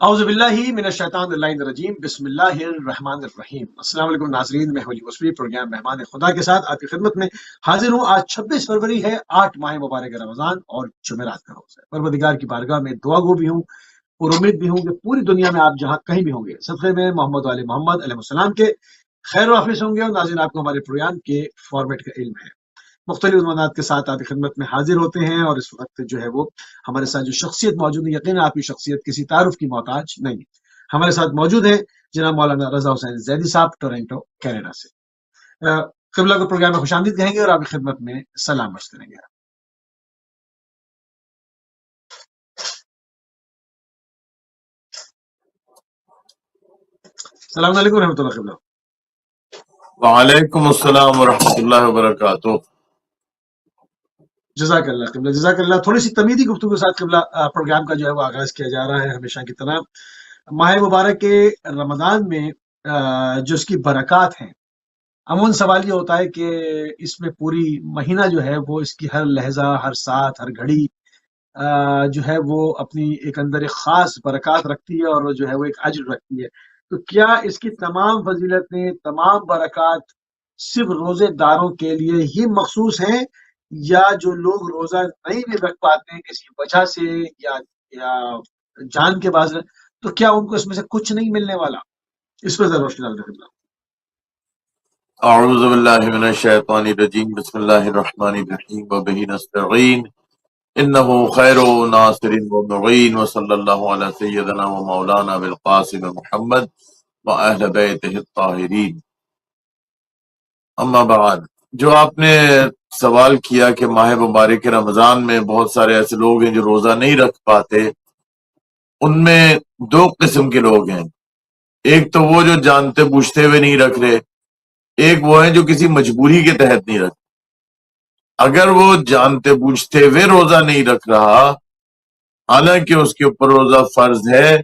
اعوذ باللہ من الشیطان الرجیم بسم اللہ الرحمن الرحیم۔ السلام علیکم ناظرین، میں ولی وسفی پروگرام مہمان خدا کے ساتھ آپ کی خدمت میں حاضر ہوں۔ آج 26 فروری ہے، 8 ماہ مبارک رمضان اور جمعرات کا روز ہے۔ پروردگار کی بارگاہ میں دعا گو بھی ہوں اور امید بھی ہوں کہ پوری دنیا میں آپ جہاں کہیں بھی ہوں گے صدقے میں محمد علیہ محمد علیہ السلام کے خیر و حافظ ہوں گے۔ اور ناظرین، آپ کو ہمارے پروگرام کے فارمیٹ کا علم ہے، مختلف عنوانات کے ساتھ آپ کی خدمت میں حاضر ہوتے ہیں، اور اس وقت جو ہے وہ ہمارے ساتھ جو شخصیت موجود ہے، یقینا آپ کی شخصیت کسی تعارف کی محتاج نہیں ہے۔ ہمارے ساتھ موجود ہیں جناب مولانا رضا حسین زیدی صاحب، ٹورنٹو کینیڈا سے۔ قبلہ کو پروگرام میں خوش آمدید کہیں گے اور آپ کی خدمت میں سلام عرض کریں گے۔ السلام علیکم و رحمۃ اللہ قبلہ۔ وعلیکم السلام ورحمۃ اللہ وبرکاتہ۔ جزاک اللہ قبلہ، جزاک اللہ۔ تھوڑی سی تمیدی گفتگو کے ساتھ قبلہ پروگرام کا جو ہے وہ آغاز کیا جا رہا ہے ہمیشہ کی طرح۔ ماہ مبارک کے رمضان میں جو اس کی برکات ہیں، عموماً سوال یہ ہوتا ہے کہ اس میں پوری مہینہ جو ہے وہ اس کی ہر لہجہ، ہر ساتھ، ہر گھڑی جو ہے وہ اپنی ایک اندر ایک خاص برکات رکھتی ہے اور جو ہے وہ ایک اجر رکھتی ہے۔ تو کیا اس کی تمام فضیلتیں، تمام برکات صرف روزے داروں کے لیے ہی مخصوص ہیں، یا جو لوگ روزہ نہیں بھی رکھ پاتے ہیں کسی وجہ سے یا جان کے باز، تو کیا ان کو اس میں سے کچھ نہیں ملنے والا؟ اس پہ ضرور روشنی ڈال دیں۔ اعوذ باللہ من الشیطان الرجیم، بسم اللہ الرحمن الرحیم، وبہ نستعین، انہ خیر ناصر و معین، وصلی اللہ علی سیدنا و مولانا بالقاسم محمد و اہل بیتہ الطاہرین۔ اما بعد، جو آپ نے سوال کیا کہ ماہ مبارک رمضان میں بہت سارے ایسے لوگ ہیں جو روزہ نہیں رکھ پاتے، ان میں دو قسم کے لوگ ہیں۔ ایک تو وہ جو جانتے بوجھتے ہوئے نہیں رکھ رہے، ایک وہ ہے جو کسی مجبوری کے تحت نہیں رکھ۔ اگر وہ جانتے بوجھتے ہوئے روزہ نہیں رکھ رہا، حالانکہ اس کے اوپر روزہ فرض ہے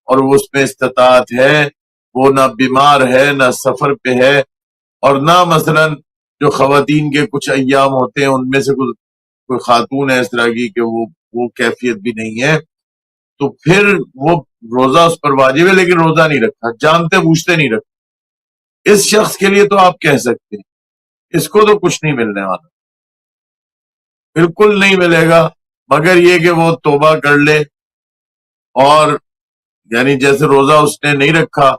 اور وہ اس میں استطاعت ہے، وہ نہ بیمار ہے، نہ سفر پہ ہے، اور نہ مثلا جو خواتین کے کچھ ایام ہوتے ہیں ان میں سے کوئی خاتون ہے اس طرح کی کہ وہ کیفیت بھی نہیں ہے، تو پھر وہ روزہ اس پر واجب ہے لیکن روزہ نہیں رکھا، جانتے بوجھتے نہیں رکھا۔ اس شخص کے لیے تو آپ کہہ سکتے ہیں اس کو تو کچھ نہیں ملنے والا، بالکل نہیں ملے گا، مگر یہ کہ وہ توبہ کر لے، اور یعنی جیسے روزہ اس نے نہیں رکھا۔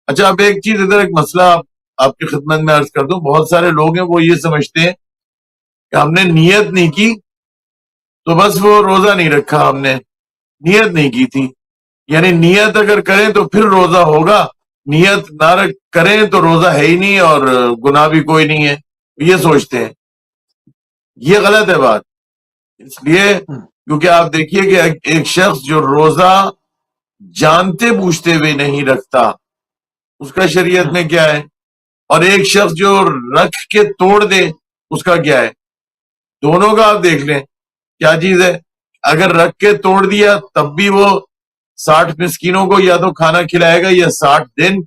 اچھا، اب ایک چیز ادھر، ایک مسئلہ آپ کی خدمت میں عرض کر دوں۔ بہت سارے لوگ ہیں وہ یہ سمجھتے ہیں کہ ہم نے نیت نہیں کی تو بس وہ روزہ نہیں رکھا، ہم نے نیت نہیں کی تھی، یعنی نیت اگر کریں تو پھر روزہ ہوگا، نیت نہ کریں تو روزہ ہے ہی نہیں اور گناہ بھی کوئی نہیں ہے، یہ سوچتے ہیں۔ یہ غلط ہے بات، اس لیے کیونکہ آپ دیکھیے کہ ایک شخص جو روزہ جانتے بوجھتے ہوئے نہیں رکھتا اس کا شریعت میں کیا ہے، اور ایک شخص جو رکھ کے توڑ دے اس کا کیا ہے۔ دونوں کا آپ دیکھ لیں کیا چیز ہے۔ اگر رکھ کے توڑ دیا تب بھی وہ 60 مسکینوں کو یا تو کھانا کھلائے گا یا 60 دن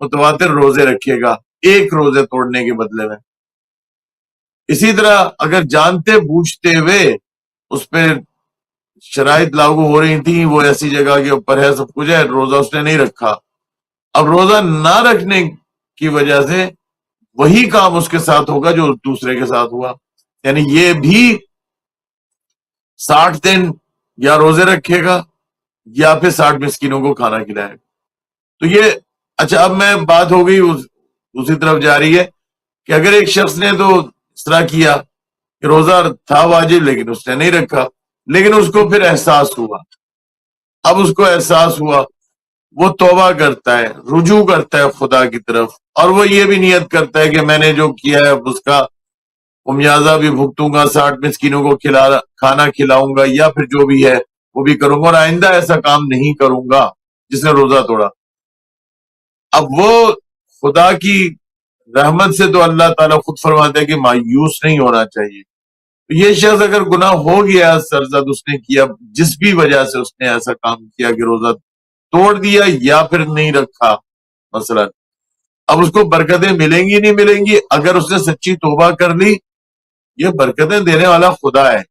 متواتر روزے رکھے گا ایک روزے توڑنے کے بدلے میں۔ اسی طرح اگر جانتے بوجھتے ہوئے اس پہ شرائط لاگو ہو رہی تھیں، وہ ایسی جگہ کے اوپر ہے، سب کچھ ہے، روزہ اس نے نہیں رکھا، اب روزہ نہ رکھنے کی وجہ سے وہی کام اس کے ساتھ ہوگا جو دوسرے کے ساتھ ہوا، یعنی یہ بھی 60 دن یا روزے رکھے گا یا پھر 60 مسکینوں کو کھانا کھلائے گا۔ تو یہ اچھا، اب میں بات ہو گئی اسی طرف جا رہی ہے کہ اگر ایک شخص نے تو اس طرح کیا کہ روزہ تھا واجب لیکن اس نے نہیں رکھا، لیکن اس کو پھر احساس ہوا، اب اس کو احساس ہوا، وہ توبہ کرتا ہے، رجوع کرتا ہے خدا کی طرف، اور وہ یہ بھی نیت کرتا ہے کہ میں نے جو کیا ہے اس کا خمیازہ بھی بھگتوں گا، 60 مسکینوں کو کھانا کھلاؤں گا، یا پھر جو بھی ہے وہ بھی کروں گا، اور آئندہ ایسا کام نہیں کروں گا جس نے روزہ توڑا۔ اب وہ خدا کی رحمت سے تو اللہ تعالیٰ خود فرماتا ہے کہ مایوس نہیں ہونا چاہیے۔ تو یہ شخص اگر گناہ ہو گیا، سرزد اس نے کیا، جس بھی وجہ سے اس نے ایسا کام کیا کہ روزہ توڑ دیا یا پھر نہیں رکھا مثلا، اب اس کو برکتیں ملیں گی نہیں ملیں گی؟ اگر اس نے سچی توبہ کر لی، یہ برکتیں دینے والا خدا ہے،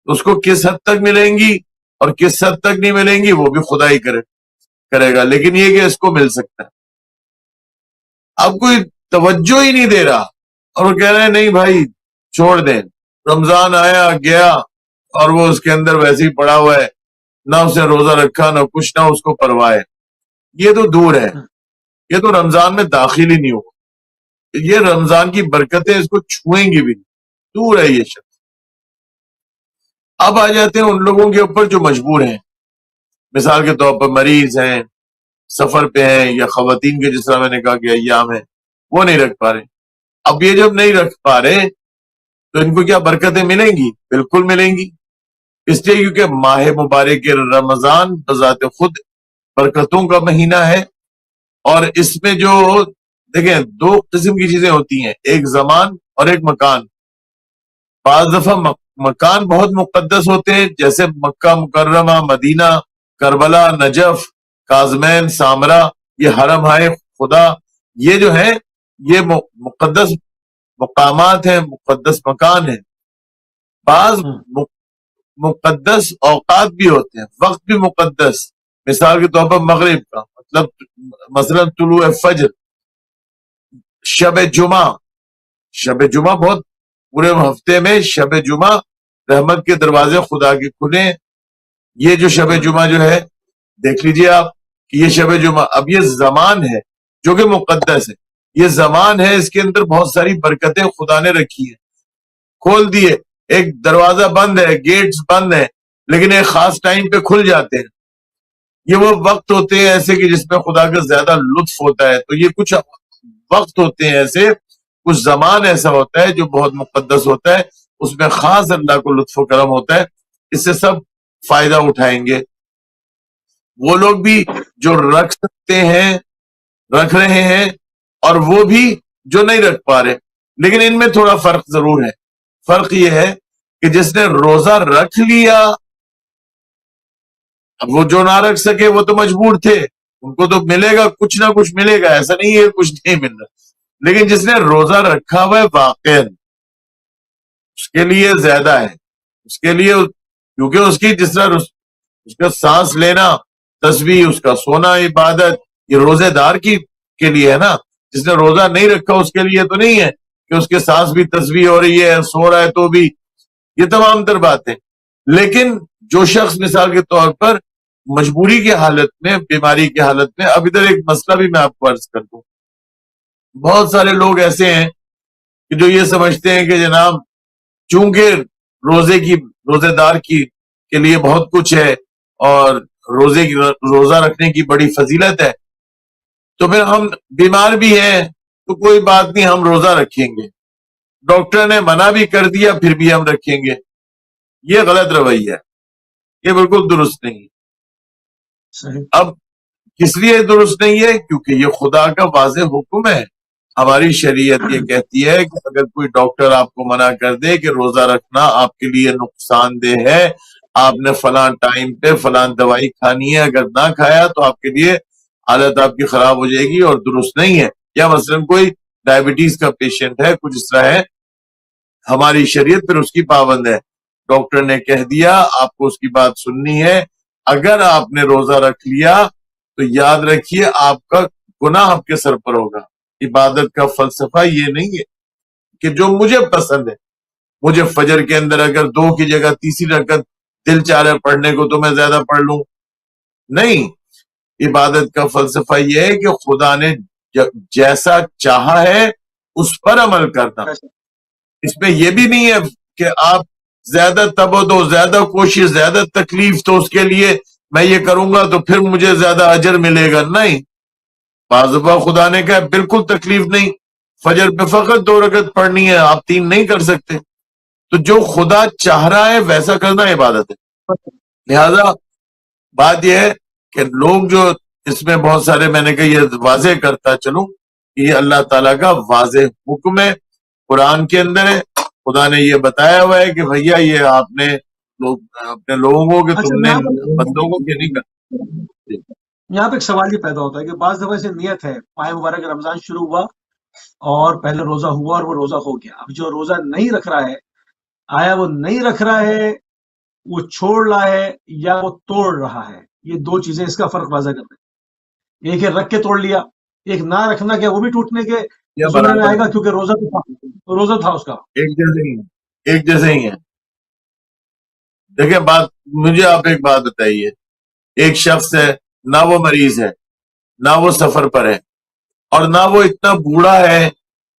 اس کو کس حد تک ملیں گی؟ اور کس حد تک نہیں ملیں گی وہ بھی خدا ہی کرے گا، لیکن یہ کہ اس کو مل سکتا ہے۔ اب کوئی توجہ ہی نہیں دے رہا اور وہ کہہ رہے ہیں نہیں بھائی چھوڑ دیں، رمضان آیا گیا اور وہ اس کے اندر ویسے ہی پڑا ہوا ہے، نہ اسے روزہ رکھا نہ کچھ، نہ اس کو پرواہ ہے۔ یہ تو دور ہے، یہ تو رمضان میں داخل ہی نہیں ہوگا، یہ رمضان کی برکتیں اس کو چھوئیں گی بھی نہیں، دور ہے یہ شخص۔ اب آ جاتے ہیں ان لوگوں کے اوپر جو مجبور ہیں، مثال کے طور پر مریض ہیں، سفر پہ ہیں، یا خواتین کے جس طرح میں نے کہا کہ ایام ہے وہ نہیں رکھ پا رہے۔ اب یہ جب نہیں رکھ پا رہے تو ان کو کیا برکتیں ملیں گی؟ بالکل ملیں گی، اس لیے کیونکہ ماہ مبارک رمضان بذات خود برکتوں کا مہینہ ہے، اور اس میں جو دیکھیں دو قسم کی چیزیں ہوتی ہیں، ایک زمان اور ایک مکان۔ بعض دفعہ مکان بہت مقدس ہوتے ہیں، جیسے مکہ مکرمہ، مدینہ، کربلا، نجف، کاظمین، سامرا، یہ حرم ہے خدا، یہ جو ہے یہ مقدس مقامات ہیں، مقدس مکان ہیں۔ بعض مقدس اوقات بھی ہوتے ہیں، وقت بھی مقدس، مثال کے طور پر مغرب کا مطلب مثلا طلوع فجر، شب جمعہ بہت پورے ہفتے میں شب جمعہ رحمت کے دروازے خدا کے کھلے۔ یہ جو شب جمعہ جو ہے دیکھ لیجئے آپ کہ یہ شب جمعہ، اب یہ زمان ہے جو کہ مقدس ہے، یہ زمان ہے، اس کے اندر بہت ساری برکتیں خدا نے رکھی ہیں، کھول دیے، ایک دروازہ بند ہے، گیٹس بند ہیں، لیکن ایک خاص ٹائم پہ کھل جاتے ہیں۔ یہ وہ وقت ہوتے ہیں ایسے کہ جس میں خدا کا زیادہ لطف ہوتا ہے، تو یہ کچھ وقت ہوتے ہیں ایسے، کچھ زمان ایسا ہوتا ہے جو بہت مقدس ہوتا ہے، اس میں خاص اللہ کو لطف و کرم ہوتا ہے، اس سے سب فائدہ اٹھائیں گے۔ وہ لوگ بھی جو رکھ سکتے ہیں رکھ رہے ہیں، اور وہ بھی جو نہیں رکھ پا رہے، لیکن ان میں تھوڑا فرق ضرور ہے۔ فرق یہ ہے کہ جس نے روزہ رکھ لیا، اب وہ جو نہ رکھ سکے وہ تو مجبور تھے، ان کو تو ملے گا، کچھ نہ کچھ ملے گا، ایسا نہیں ہے کچھ نہیں مل رہا، لیکن جس نے روزہ رکھا ہوا ہے واقعا اس کے لیے زیادہ ہے، اس کے لیے، کیونکہ اس کی جس طرح اس کا سانس لینا تسبیح، اس کا سونا عبادت، یہ روزے دار کے لیے ہے نا۔ جس نے روزہ نہیں رکھا اس کے لیے تو نہیں ہے کہ اس کے سانس بھی تسبیح ہو رہی ہے، سو رہا ہے تو بھی، یہ تمام تر باتیں۔ لیکن جو شخص مثال کے طور پر مجبوری کی حالت میں، بیماری کی حالت میں، اب ادھر ایک مسئلہ بھی میں آپ کو عرض کر دوں، بہت سارے لوگ ایسے ہیں کہ جو یہ سمجھتے ہیں کہ جناب چونکہ روزے دار کے لیے بہت کچھ ہے اور روزہ رکھنے کی بڑی فضیلت ہے، تو پھر ہم بیمار بھی ہیں تو کوئی بات نہیں، ہم روزہ رکھیں گے، ڈاکٹر نے منع بھی کر دیا پھر بھی ہم رکھیں گے۔ یہ غلط رویہ ہے، یہ بالکل درست نہیں ہے۔ اب کس لیے درست نہیں ہے؟ کیونکہ یہ خدا کا واضح حکم ہے۔ ہماری شریعت یہ کہتی ہے کہ اگر کوئی ڈاکٹر آپ کو منع کر دے کہ روزہ رکھنا آپ کے لیے نقصان دہ ہے، آپ نے فلاں ٹائم پہ فلاں دوائی کھانی ہے، اگر نہ کھایا تو آپ کے لیے حالت آپ کی خراب ہو جائے گی اور درست نہیں ہے۔ یا مثلا کوئی ڈائبٹیز کا پیشنٹ ہے، کچھ اس طرح ہے، ہماری شریعت پھر اس کی پابند ہے، ڈاکٹر نے کہہ دیا آپ کو اس کی بات سننی ہے، اگر آپ نے روزہ رکھ لیا تو یاد رکھیے آپ کا گناہ آپ کے سر پر ہوگا۔ عبادت کا فلسفہ یہ نہیں ہے کہ جو مجھے پسند ہے، مجھے فجر کے اندر اگر 2 کی جگہ تیسری رکعت دل چاہ رہا ہے پڑھنے کو تو میں زیادہ پڑھ لوں، نہیں۔ عبادت کا فلسفہ یہ ہے کہ خدا نے جیسا چاہا ہے اس پر عمل کرنا۔ اس میں یہ بھی نہیں ہے کہ آپ زیادہ تبو دو، زیادہ کوشش، زیادہ تکلیف، تو اس کے لیے میں یہ کروں گا تو پھر مجھے زیادہ اجر ملے گا، نہیں۔ بعض دفعہ خدا نے کہا بالکل تکلیف نہیں، فجر پہ فقط 2 رکعت پڑھنی ہے، آپ 3 نہیں کر سکتے، تو جو خدا چاہ رہا ہے ویسا کرنا عبادت ہے۔ لہذا بات یہ ہے کہ لوگ جو اس میں بہت سارے، میں نے کہا یہ واضح کرتا چلوں کہ یہ اللہ تعالیٰ کا واضح حکم ہے، قرآن کے اندر ہے، خدا نے یہ بتایا ہوا ہے کہ بھیا یہ آپ نے اپنے لوگوں کو کہ تم نے بندوں کو کہ نہیں کرنا۔ یہاں پہ ایک سوال یہ پیدا ہوتا ہے کہ بعض دفعہ سے نیت ہے، ماہ مبارک رمضان شروع ہوا اور پہلے روزہ ہوا اور وہ روزہ ہو گیا، اب جو روزہ نہیں رکھ رہا ہے، آیا وہ نہیں رکھ رہا ہے وہ چھوڑ رہا ہے یا وہ توڑ رہا ہے، یہ دو چیزیں اس کا فرق واضح کر دیں۔ ایک ہے رکھ کے توڑ لیا، ایک نہ رکھنا، کیا وہ بھی ٹوٹنے کے یا زمرے میں آئے برابر گا؟ کیونکہ روزہ تو تھا، روزہ تھا اس کا۔ ایک جیسے ہی ہیں، ایک جیسے ہی ہیں۔ دیکھیں بات، مجھے آپ ایک بات بتائیے، ایک شخص ہے، نہ وہ مریض ہے، نہ وہ سفر پر ہے، اور نہ وہ اتنا بوڑھا ہے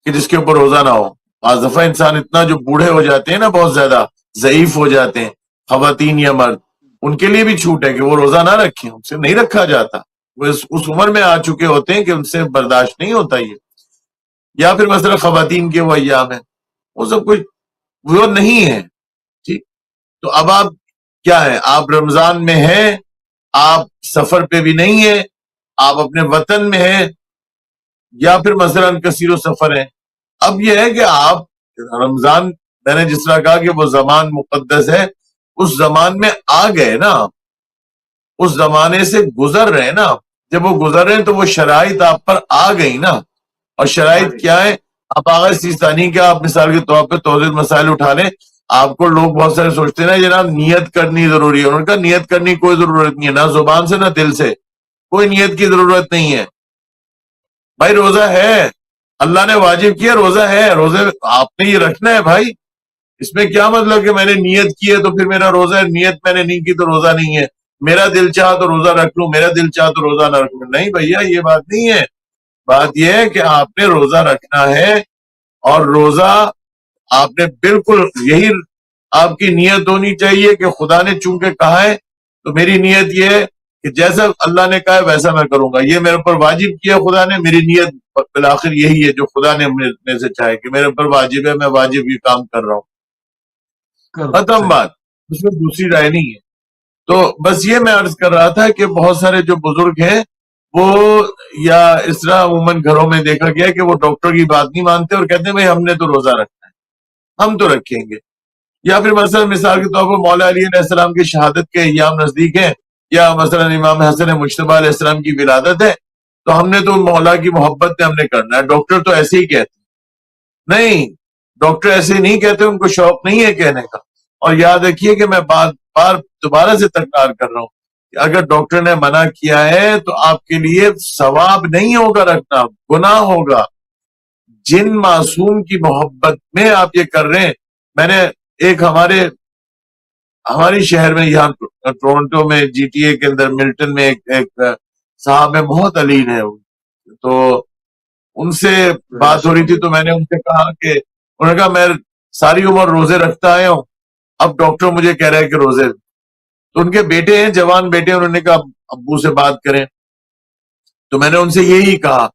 کہ جس کے اوپر روزہ نہ ہو۔ بعض دفعہ انسان اتنا جو بوڑھے ہو جاتے ہیں نا، بہت زیادہ ضعیف ہو جاتے ہیں، خواتین یا مرد، ان کے لیے بھی چھوٹ ہے کہ وہ روزہ نہ رکھیں، ان سے نہیں رکھا جاتا، وہ اس عمر میں آ چکے ہوتے ہیں کہ ان سے برداشت نہیں ہوتا یہ۔ یا پھر مثلا خواتین کے وہ ایام ہیں، وہ سب کچھ وہ نہیں ہے، ٹھیک۔ تو اب آپ کیا ہے، آپ رمضان میں ہیں، آپ سفر پہ بھی نہیں ہیں، آپ اپنے وطن میں ہیں، یا پھر مثلا کثیر و سفر ہے۔ اب یہ ہے کہ آپ رمضان، میں نے جس طرح کہا کہ وہ زمان مقدس ہے، اس زمان میں آ گئے نا، اس زمانے سے گزر رہے نا۔ جب وہ گزر رہے ہیں تو وہ شرائط آپ پر آ گئی نا، اور شرائط کیا ہے؟ آپ آغاز سیستانی کیا، آپ مثال کے طور پہ توحید مسائل اٹھا لیں، آپ کو لوگ بہت سارے سوچتے ہیں نا جناب نیت کرنی ضروری ہے، انہوں نے کہا نیت کرنی کوئی ضرورت نہیں ہے، نہ زبان سے نہ دل سے، کوئی نیت کی ضرورت نہیں ہے۔ بھائی روزہ ہے، اللہ نے واجب کیا، روزہ ہے، روزے آپ نے یہ رکھنا ہے بھائی۔ اس میں کیا مطلب کہ میں نے نیت کی ہے تو پھر میرا روزہ ہے، نیت میں نے نہیں کی تو روزہ نہیں ہے، میرا دل چاہا تو روزہ رکھ لوں، میرا دل چاہا تو روزہ نہ رکھ لوں۔ نہیں بھیا، یہ بات نہیں ہے۔ بات یہ ہے کہ آپ نے روزہ رکھنا ہے، اور روزہ آپ نے بالکل یہی آپ کی نیت ہونی چاہیے کہ خدا نے چونکہ کہا ہے تو میری نیت یہ ہے کہ جیسا اللہ نے کہا ہے ویسا میں کروں گا، یہ میرے اوپر واجب کیا خدا نے، میری نیت بالآخر یہی ہے جو خدا نے میرے سے چاہے کہ میرے اوپر واجب ہے، میں واجب یہ کام کر رہا ہوں، ختم بات، اس میں دوسری رائے نہیں ہے۔ تو بس یہ میں عرض کر رہا تھا کہ بہت سارے جو بزرگ ہیں وہ، یا اس طرح عموماً گھروں میں دیکھا گیا کہ وہ ڈاکٹر کی بات نہیں مانتے اور کہتے ہیں بھائی ہم نے تو روزہ رکھنا ہے، ہم تو رکھیں گے۔ یا پھر مثلا مثال کے طور پر مولا علی علیہ السلام کی شہادت کے ایام نزدیک ہیں، یا مثلا امام حسن مجتبی علیہ السلام کی ولادت ہے، تو ہم نے تو مولا کی محبت میں ہم نے کرنا ہے، ڈاکٹر تو ایسے ہی کہتے ہیں۔ نہیں، ڈاکٹر ایسے نہیں کہتے، ان کو شوق نہیں ہے کہنے کا۔ اور یاد رکھیے کہ میں بار بار دوبارہ سے تکرار کر رہا ہوں کہ اگر ڈاکٹر نے منع کیا ہے تو آپ کے لیے ثواب نہیں ہوگا رکھنا، گناہ ہوگا۔ جن معصوم کی محبت میں آپ یہ کر رہے ہیں، میں نے ایک ہماری شہر میں یہاں ٹورنٹو میں جی ٹی اے کے اندر ملٹن میں ایک صاحب ہے، بہت علیم ہے، تو ان سے بات ہو رہی تھی، تو میں نے ان سے کہا کہ انہوں نے کہا میں ساری عمر روزے رکھتا آیا ہوں، اب ڈاکٹر مجھے کہہ رہا ہے کہ روزے، تو ان کے بیٹے ہیں، جوان بیٹے، انہوں نے کہا ابو سے بات کریں، تو میں نے ان سے یہی کہا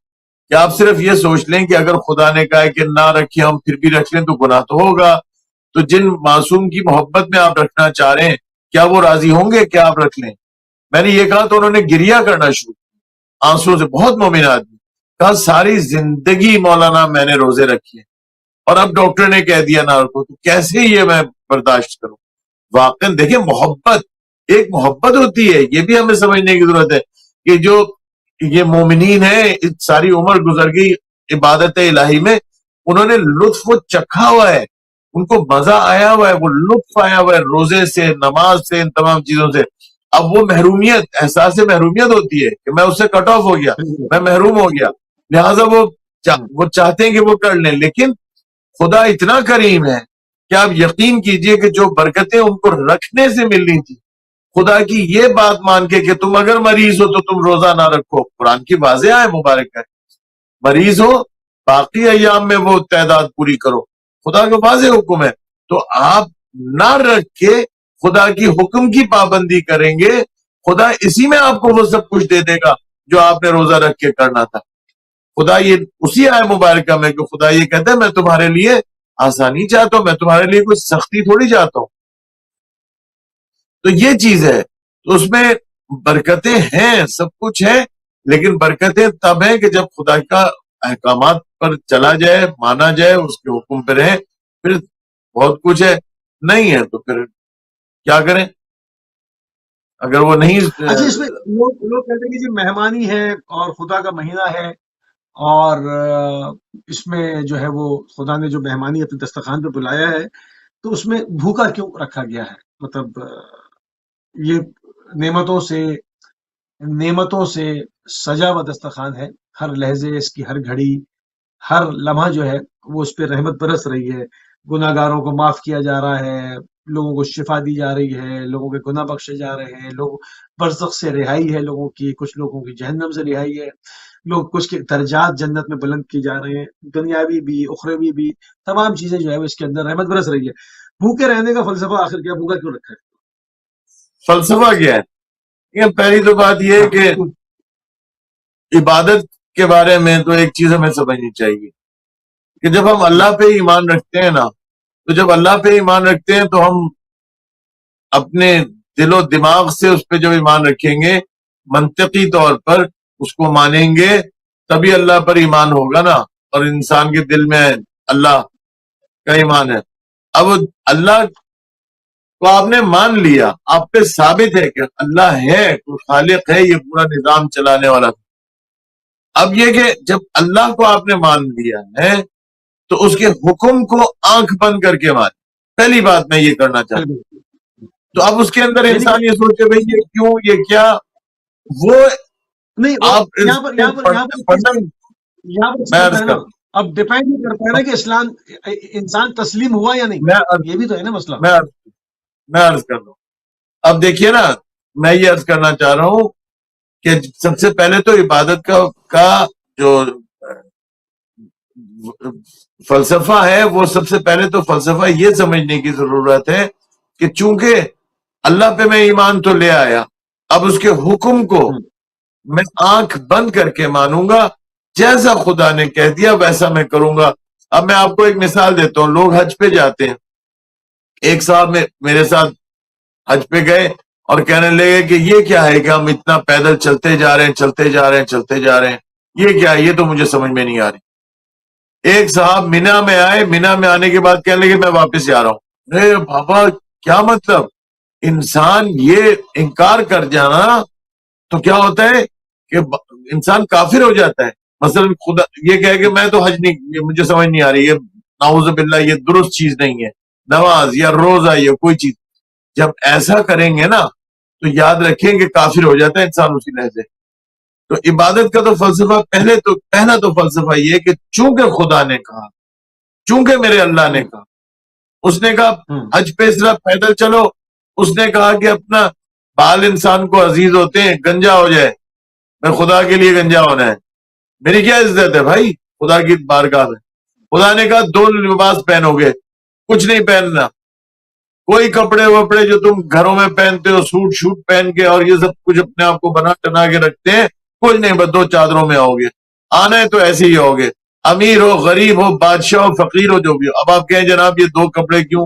کہ آپ صرف یہ سوچ لیں کہ اگر خدا نے کہا کہ نہ رکھیں ہم پھر بھی رکھ لیں تو گناہ تو ہوگا، تو جن معصوم کی محبت میں آپ رکھنا چاہ رہے ہیں کیا وہ راضی ہوں گے کہ آپ رکھ لیں؟ میں نے یہ کہا تو انہوں نے گریہ کرنا شروع کیا آنسو سے، بہت مومن آدمی، کہا ساری زندگی مولانا میں نے روزے رکھے اور اب ڈاکٹر نے کہہ دیا نہ رکھو، تو کیسے یہ میں برداشت کروں؟ واقعا دیکھیں، محبت ایک محبت ہوتی ہے، یہ بھی ہمیں سمجھنے کی ضرورت ہے کہ جو یہ مومنین ہیں ساری عمر گزر گئی عبادت الہی میں، انہوں نے لطف وہ چکھا ہوا ہے، ان کو مزہ آیا ہوا ہے، وہ لطف آیا ہوا ہے روزے سے، نماز سے، ان تمام چیزوں سے۔ اب وہ محرومیت، احساس محرومیت ہوتی ہے کہ میں اس سے کٹ آف ہو گیا، میں محروم ہو گیا، لہٰذا وہ چاہتے ہیں کہ وہ کر لیں، لیکن خدا اتنا کریم ہے کہ آپ یقین کیجئے کہ جو برکتیں ان کو رکھنے سے ملنی تھی، خدا کی یہ بات مان کے کہ تم اگر مریض ہو تو تم روزہ نہ رکھو، قرآن کی واضح ہے مبارک ہے، مریض ہو باقی ایام میں وہ تعداد پوری کرو، خدا کا واضح حکم ہے، تو آپ نہ رکھ کے خدا کی حکم کی پابندی کریں گے، خدا اسی میں آپ کو وہ سب کچھ دے دے گا جو آپ نے روزہ رکھ کے کرنا تھا۔ خدا یہ اسی آئے مبارکہ میں کہ خدا یہ کہتا ہے میں تمہارے لیے آسانی چاہتا ہوں، میں تمہارے لیے کوئی سختی تھوڑی چاہتا ہوں۔ تو یہ چیز ہے، تو اس میں برکتیں ہیں، سب کچھ ہے، لیکن برکتیں تب ہیں کہ جب خدا کا احکامات پر چلا جائے، مانا جائے، اس کے حکم پہ رہے، پھر بہت کچھ ہے، نہیں ہے تو پھر کیا کریں اگر وہ نہیں۔ اچھا، اس میں لوگ کہتے ہیں کہ جی مہمانی ہے اور خدا کا مہینہ ہے، اور اس میں جو ہے وہ خدا نے جو مہمانی اپنے دسترخوان پہ بلایا ہے تو اس میں بھوکا کیوں رکھا گیا ہے؟ مطلب یہ نعمتوں سے سجا ہوا دسترخوان ہے، ہر لہجے اس کی، ہر گھڑی، ہر لمحہ جو ہے وہ اس پہ رحمت برس رہی ہے، گناہ گاروں کو معاف کیا جا رہا ہے، لوگوں کو شفا دی جا رہی ہے، لوگوں کے گناہ بخشے جا رہے ہیں، لوگ برزخ سے رہائی ہے، لوگوں کی، کچھ لوگوں کی جہنم سے رہائی ہے، لوگ کچھ کے درجات جنت میں بلند کی جا رہے ہیں، دنیاوی بھی اخروی بھی، تمام چیزیں جو ہے وہ اس کے اندر رحمت برس رہی ہے۔ بھوکے رہنے کا فلسفہ آخر کیا؟ بھوکا کیوں رکھا فلسفہ کیا ہے؟ یہ پہلی تو بات یہ ہے؟ ہے ہاں کہ بالکل۔ عبادت کے بارے میں تو ایک چیز ہمیں سمجھنی چاہیے کہ جب ہم ہوں، اللہ پہ ایمان رکھتے ہیں نا، تو جب اللہ پہ ایمان رکھتے ہیں تو ہم اپنے دل و دماغ سے اس پہ جب ایمان رکھیں گے، منطقی طور پر اس کو مانیں گے، تبھی اللہ پر ایمان ہوگا نا، اور انسان کے دل میں اللہ کا ایمان ہے۔ اب اللہ کو آپ نے مان لیا، آپ پہ ثابت ہے کہ اللہ ہے، کوئی خالق ہے یہ پورا نظام چلانے والا۔ اب یہ کہ جب اللہ کو آپ نے مان لیا ہے تو اس کے حکم کو آنکھ بند کر کے مان، پہلی بات میں یہ کرنا چاہتا ہوں۔ بالکل۔ تو اب اس کے اندر یعنی کہ انسان یہ سوچے بھائی یہ کیوں، یہ کیا، وہ نہیں، وہ آپ یہاں پر یہاں پر یہاں پر ایک چیز، پڑھنا، یہاں پر اس میں کرتا عرض ہے نا، کر اب ڈیپینڈ نہیں کرتا ہے نا کہ اسلام انسان تسلیم ہوا یا نہیں، میں عرض یہ بھی تو ہے نا مسئلہ۔ میں عرض میں عرض کر رہا ہوں۔ اب دیکھیے نا، میں یہ عرض کرنا چاہ رہا ہوں کہ سب سے پہلے تو عبادت کا جو فلسفہ ہے، وہ سب سے پہلے تو فلسفہ یہ سمجھنے کی ضرورت ہے کہ چونکہ اللہ پہ میں ایمان تو لے آیا، اب اس کے حکم کو ہوں، میں آنکھ بند کر کے مانوں گا، جیسا خدا نے کہہ دیا ویسا میں کروں گا۔ اب میں آپ کو ایک مثال دیتا ہوں، لوگ حج پہ جاتے ہیں، ایک صاحب میرے ساتھ حج پہ گئے اور کہنے لگے کہ یہ کیا ہے کہ ہم اتنا پیدل چلتے جا رہے ہیں، چلتے جا رہے ہیں، چلتے جا رہے ہیں، یہ کیا ہے؟ یہ تو مجھے سمجھ میں نہیں آ رہی۔ ایک صاحب مینا میں آئے، مینا میں آنے کے بعد کہنے لگے میں واپس جا رہا ہوں۔ ارے بابا کیا مطلب؟ انسان یہ انکار کر جانا تو کیا ہوتا ہے کہ انسان کافر ہو جاتا ہے۔ مثلا خدا یہ کہے کہ میں تو حج نہیں، یہ مجھے سمجھ نہیں آ رہی، یہ نعوذ باللہ یہ درست چیز نہیں ہے، نماز یا روزہ یا کوئی چیز، جب ایسا کریں گے نا تو یاد رکھیں کہ کافر ہو جاتا ہے انسان اسی لحظے۔ تو عبادت کا تو فلسفہ پہلا تو فلسفہ یہ کہ چونکہ خدا نے کہا، چونکہ میرے اللہ نے ہوں، کہا، اس نے کہا ہوں، حج پہ صرف پیدل چلو، اس نے کہا کہ اپنا بال انسان کو عزیز ہوتے ہیں، گنجا ہو جائے، میں خدا کے لیے گنجا ہونا ہے، میری کیا عزت ہے بھائی خدا کی بارگاہ میں؟ خدا نے کہا دو لباس پہنو گے، کچھ نہیں پہننا، کوئی کپڑے وپڑے جو تم گھروں میں پہنتے ہو، سوٹ شوٹ پہن کے اور یہ سب کچھ اپنے آپ کو بنا ٹنا کے رکھتے ہیں، کچھ نہیں، بس دو چادروں میں آؤ گے، آنا ہے تو ایسے ہی آؤ گے، امیر ہو، غریب ہو، بادشاہ ہو، فقیر ہو، جو بھی ہو۔ اب آپ کہیں جناب یہ دو کپڑے کیوں،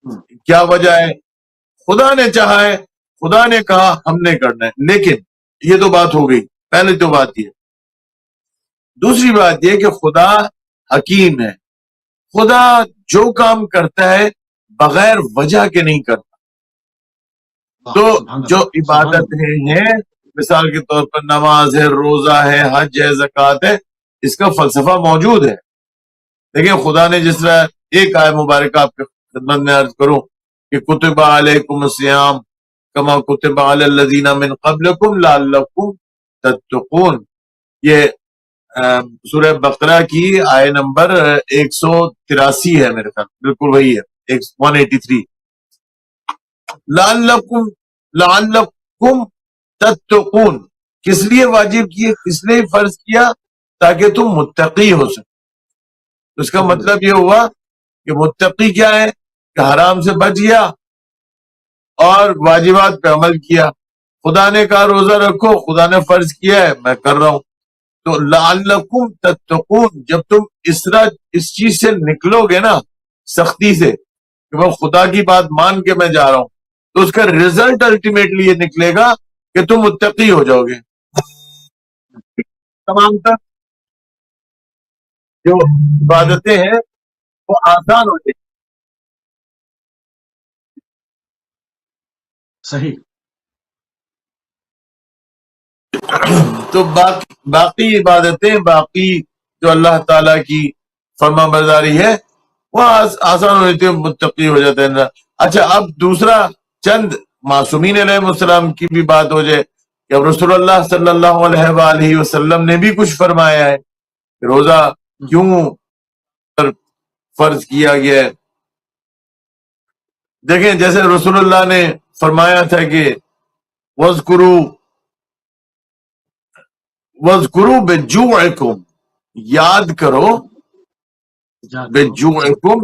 ہوں، کیا وجہ ہے؟ خدا نے چاہا ہے، خدا نے کہا، ہم نے کرنا ہے۔ لیکن یہ تو بات ہو گئی، پہلے تو بات یہ، دوسری بات یہ کہ خدا حکیم ہے، خدا جو کام کرتا ہے بغیر وجہ کے نہیں کرتا۔ واہ، تو سبحان جو اللہ، سبحان عبادت اللہ۔ ہے مثال کے طور پر نماز ہے، روزہ ہے، حج ہے، زکوٰۃ ہے، اس کا فلسفہ موجود ہے۔ دیکھیں خدا نے جس طرح ایک آیت مبارکہ آپ کے خدمت میں عرض کروں کہ کتب علیکم الصیام کما کتب علی الذین من قبلکم لعلکم تتقون، یہ سورہ بقرہ کی آیت نمبر 183 ہے میرے خیال، بالکل وہی ہے 183۔ لعلکم تتقون کس لیے واجب کیے، کس لیے فرض کیا؟ تاکہ تم متقی ہو سکو۔ اس کا الحمد مطلب للہ۔ یہ ہوا کہ متقی کیا ہے کہ حرام سے بچ گیا اور واجبات پہ عمل کیا۔ خدا نے کہا روزہ رکھو، خدا نے فرض کیا ہے، میں کر رہا ہوں۔ تو لعلکم تتقون، جب تم اس چیز سے نکلو گے نا، سختی سے کہ وہ خدا کی بات مان کے میں جا رہا ہوں، تو اس کا ریزلٹ الٹیمیٹلی یہ نکلے گا کہ تم متقی ہو جاؤ گے۔ تمام تر جو عبادتیں ہیں وہ آسان ہو جائیں صحیح۔ گی۔ تو باقی عبادتیں، باقی جو اللہ تعالیٰ کی فرما برداری ہے، وہ آسان ہو جاتی ہے، متقی ہو جاتا ہے۔ اچھا اب دوسرا چند معصومین علیہ السلام کی بھی بات ہو جائے کہ اب رسول اللہ صلی اللہ علیہ وآلہ وسلم نے بھی کچھ فرمایا ہے کہ روزہ کیوں فرض کیا گیا ہے۔ دیکھیں جیسے رسول اللہ نے فرمایا تھا کہ وَاذْكُرُوا بِجُوعِكُمْ، یاد کرو بِجُوعِكُمْ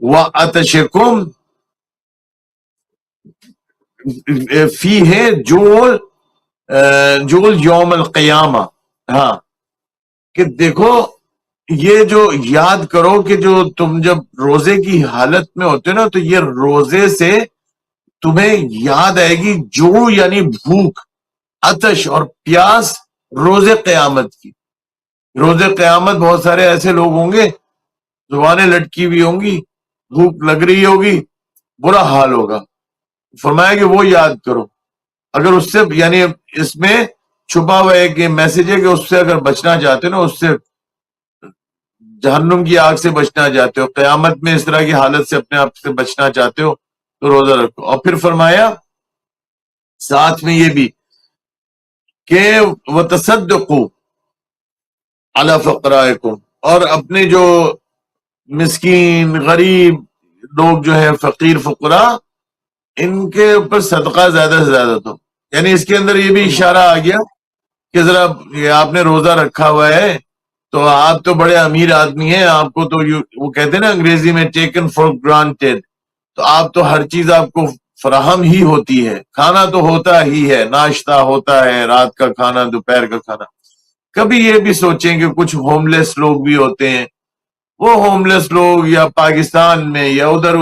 وَعَطْشِكُمْ فِيهِ جُوع یوم القیامہ۔ ہاں کہ دیکھو یہ جو یاد کرو کہ جو تم جب روزے کی حالت میں ہوتے ہو نا تو یہ روزے سے تمہیں یاد آئے گی جو یعنی بھوک، عطش اور پیاس روزے قیامت کی۔ روزے قیامت بہت سارے ایسے لوگ ہوں گے، زبانیں لٹکی ہوئی ہوں گی، بھوک لگ رہی ہوگی، برا حال ہوگا۔ فرمایا کہ وہ یاد کرو، اگر اس سے یعنی اس میں چھپا ہوا ایک میسج ہے کہ اس سے اگر بچنا چاہتے ہو نا، اس سے جہنم کی آگ سے بچنا چاہتے ہو، قیامت میں اس طرح کی حالت سے اپنے آپ سے بچنا چاہتے ہو تو روزہ رکھو۔ اور پھر فرمایا ساتھ میں یہ بھی کہ وَتَصَدَّقُوا عَلَى فُقَرَائِكُمْ، اور اپنے جو مسکین غریب لوگ جو ہیں، فقیر فقراء، ان کے اوپر صدقہ زیادہ سے زیادہ دو۔ یعنی اس کے اندر یہ بھی اشارہ آ گیا کہ ذرا یہ آپ نے روزہ رکھا ہوا ہے تو آپ تو بڑے امیر آدمی ہیں، آپ کو تو وہ کہتے ہیں نا انگریزی میں ٹیکن فار گرانٹیڈ، تو آپ تو ہر چیز آپ کو فراہم ہی ہوتی ہے، کھانا تو ہوتا ہی ہے، ناشتہ ہوتا ہے، رات کا کھانا، دوپہر کا کھانا۔ کبھی یہ بھی سوچیں کہ کچھ ہوم لیس لوگ بھی ہوتے ہیں، وہ ہوم لیس لوگ یا پاکستان میں یا ادھر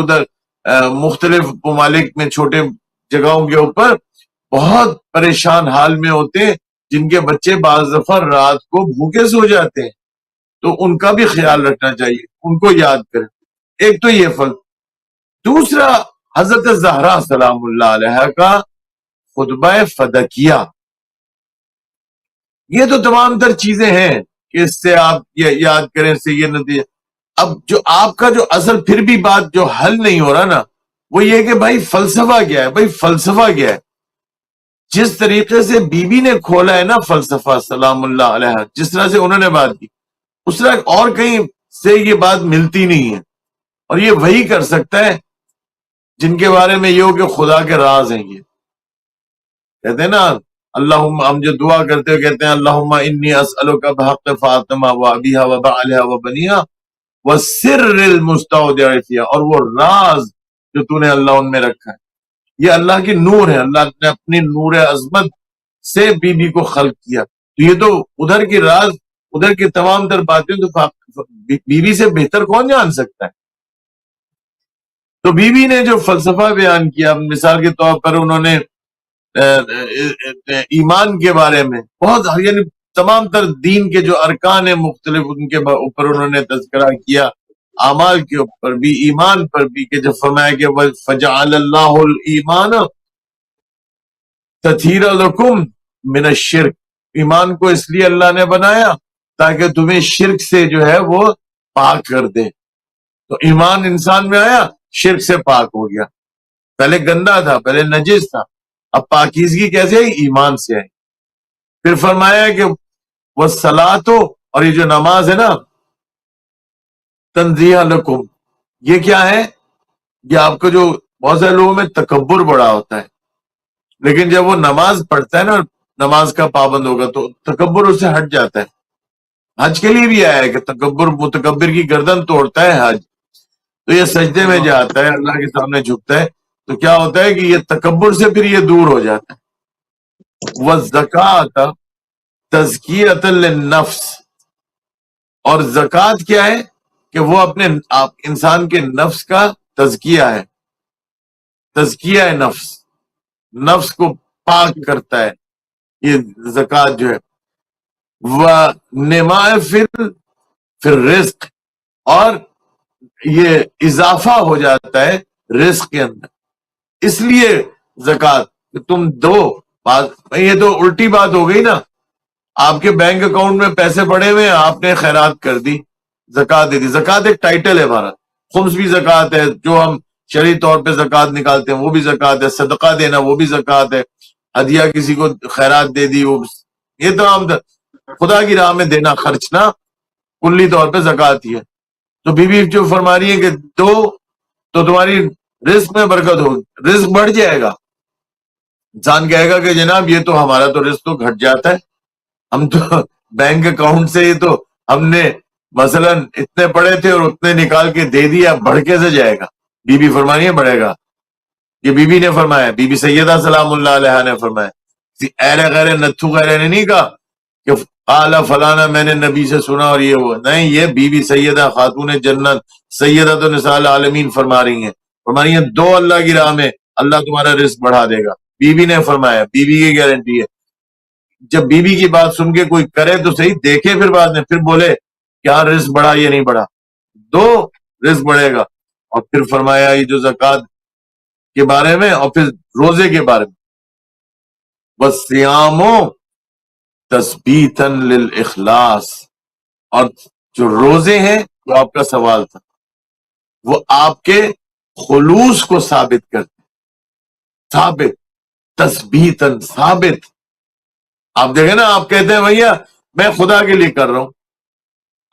مختلف ممالک میں چھوٹے جگہوں کے اوپر بہت پریشان حال میں ہوتے ہیں، جن کے بچے بعض دفعہ رات کو بھوکے سو جاتے ہیں، تو ان کا بھی خیال رکھنا چاہیے، ان کو یاد کریں۔ ایک تو یہ فرض۔ دوسرا حضرت زہرا سلام اللہ علیہ کا خطبہ فدکیہ، یہ تو تمام تر چیزیں ہیں کہ اس سے آپ یہ یاد کریں، اس سے یہ نتیجہ۔ اب جو آپ کا جو اصل پھر بھی بات جو حل نہیں ہو رہا نا، وہ یہ کہ بھائی فلسفہ کیا ہے؟ بھائی فلسفہ کیا ہے؟ جس طریقے سے بی بی نے کھولا ہے نا فلسفہ سلام اللہ علیہ، جس طرح سے انہوں نے بات کی، اس طرح اور کہیں سے یہ بات ملتی نہیں ہے۔ اور یہ وہی کر سکتا ہے جن کے بارے میں یہ ہو کہ خدا کے راز ہیں۔ یہ کہتے ہیں نا اللہم، ہم جو دعا کرتے ہوئے کہتے ہیں اللہم انی اسألک بحق فاطمہ و ابیہا و بعلہا و بنیہا وسر المستودع فیہا، اور وہ راز جو تو نے اللہ ان میں رکھا ہے، یہ اللہ کی نور ہے، اللہ نے اپنی نور عظمت سے بی بی کو خلق کیا، تو یہ تو ادھر کی راز، ادھر کی تمام تر باتیں تو بی بی سے بہتر کون جان سکتا ہے؟ تو بی بی نے جو فلسفہ بیان کیا، مثال کے طور پر انہوں نے ایمان کے بارے میں بہت، یعنی تمام تر دین کے جو ارکان ہیں مختلف، ان کے اوپر انہوں نے تذکرہ کیا، اعمال کے اوپر بھی، ایمان پر بھی، کہ جب فرمایا کہ فجعل اللہ الایمان تطہیرا لکم من الشرک، ایمان کو اس لیے اللہ نے بنایا تاکہ تمہیں شرک سے جو ہے وہ پاک کر دے۔ تو ایمان انسان میں آیا، شرک سے پاک ہو گیا، پہلے گندا تھا، پہلے نجس تھا، اب پاکیزگی کیسے آئی؟ ایمان سے آئی۔ پھر فرمایا کہ والصلاۃ، اور یہ جو نماز ہے نا تنزیہ لکم، یہ کیا ہے؟ یہ آپ کو جو بہت سارے لوگوں میں تکبر بڑا ہوتا ہے، لیکن جب وہ نماز پڑھتا ہے نا، نماز کا پابند ہوگا تو تکبر اس سے ہٹ جاتا ہے۔ حج کے لیے بھی آیا ہے کہ متکبر کی گردن توڑتا ہے حج، تو یہ سجدے میں جاتا ہے، اللہ کے سامنے جھکتا ہے، تو کیا ہوتا ہے کہ یہ تکبر سے پھر یہ دور ہو جاتا ہے۔ وَالزَّکَاةَ تَزْکِیَةً لِلنَّفْس، اور زکوٰۃ کیا ہے؟ کہ وہ اپنے انسان کے نفس کا تزکیہ ہے، تزکیہ ہے نفس، نفس کو پاک کرتا ہے یہ زکوٰۃ جو ہے۔ وَنِمَاءَ فِي الرِّزْقِ، اور یہ اضافہ ہو جاتا ہے رزق کے اندر، اس لیے زکوٰۃ کہ تم دو بات، یہ تو الٹی بات ہو گئی نا، آپ کے بینک اکاؤنٹ میں پیسے پڑے ہوئے ہیں، آپ نے خیرات کر دی، زکوٰۃ دے دی۔ زکوٰۃ ایک ٹائٹل ہے ہمارا، خمس بھی زکوٰۃ ہے، جو ہم شرعی طور پہ زکوٰۃ نکالتے ہیں وہ بھی زکوٰۃ ہے، صدقہ دینا وہ بھی زکوٰۃ ہے، ہدیہ کسی کو خیرات دے دی وہ، یہ تو ہم خدا کی راہ میں دینا خرچنا کلی طور پہ زکوٰۃ ہی ہے۔ تو بی بی جو فرما رہی ہے کہ دو تو تمہاری رزق میں برکت ہوگی، رزق بڑھ جائے گا۔ انسان کہے گا کہ جناب یہ تو ہمارا تو رزق تو گھٹ جاتا ہے، ہم تو بینک اکاؤنٹ سے ہی تو ہم نے مثلا اتنے پڑے تھے اور اتنے نکال کے دے دیا، بڑھ کے سے جائے گا۔ بی بی فرمانی ہے بڑھے گا، یہ بی بی نے فرمایا، بی بی سیدہ سلام اللہ علیہ نے فرمایا، اہل غیر نتھو غیر نے نہیں کہا کہ قال فلانا میں نے نبی سے سنا اور یہ وہ، نہیں، یہ بی بی سیدہ خاتون جنت سیدہ تو نساء العالمین فرما رہی ہیں دو اللہ کی راہ میں اللہ تمہارا رزق بڑھا دے گا۔ بی بی نے فرمایا، بی بی کی گارنٹی ہے۔ جب بی بی کی بات سن کے کوئی کرے تو صحیح، دیکھے پھر بعد میں، پھر بولے کیا رزق بڑھا یا نہیں بڑھا، دو رزق بڑھے گا۔ اور پھر فرمایا یہ جو زکوٰۃ کے بارے میں اور پھر روزے کے بارے میں، وَالصِّيَامُ تثبیتاً للإخلاص، اور جو روزے ہیں جو آپ کا سوال تھا وہ آپ کے خلوص کو ثابت کرتے، ثابت، تثبیتاً، ثابت۔ آپ دیکھیں نا، آپ کہتے ہیں بھیا میں خدا کے لیے کر رہا ہوں،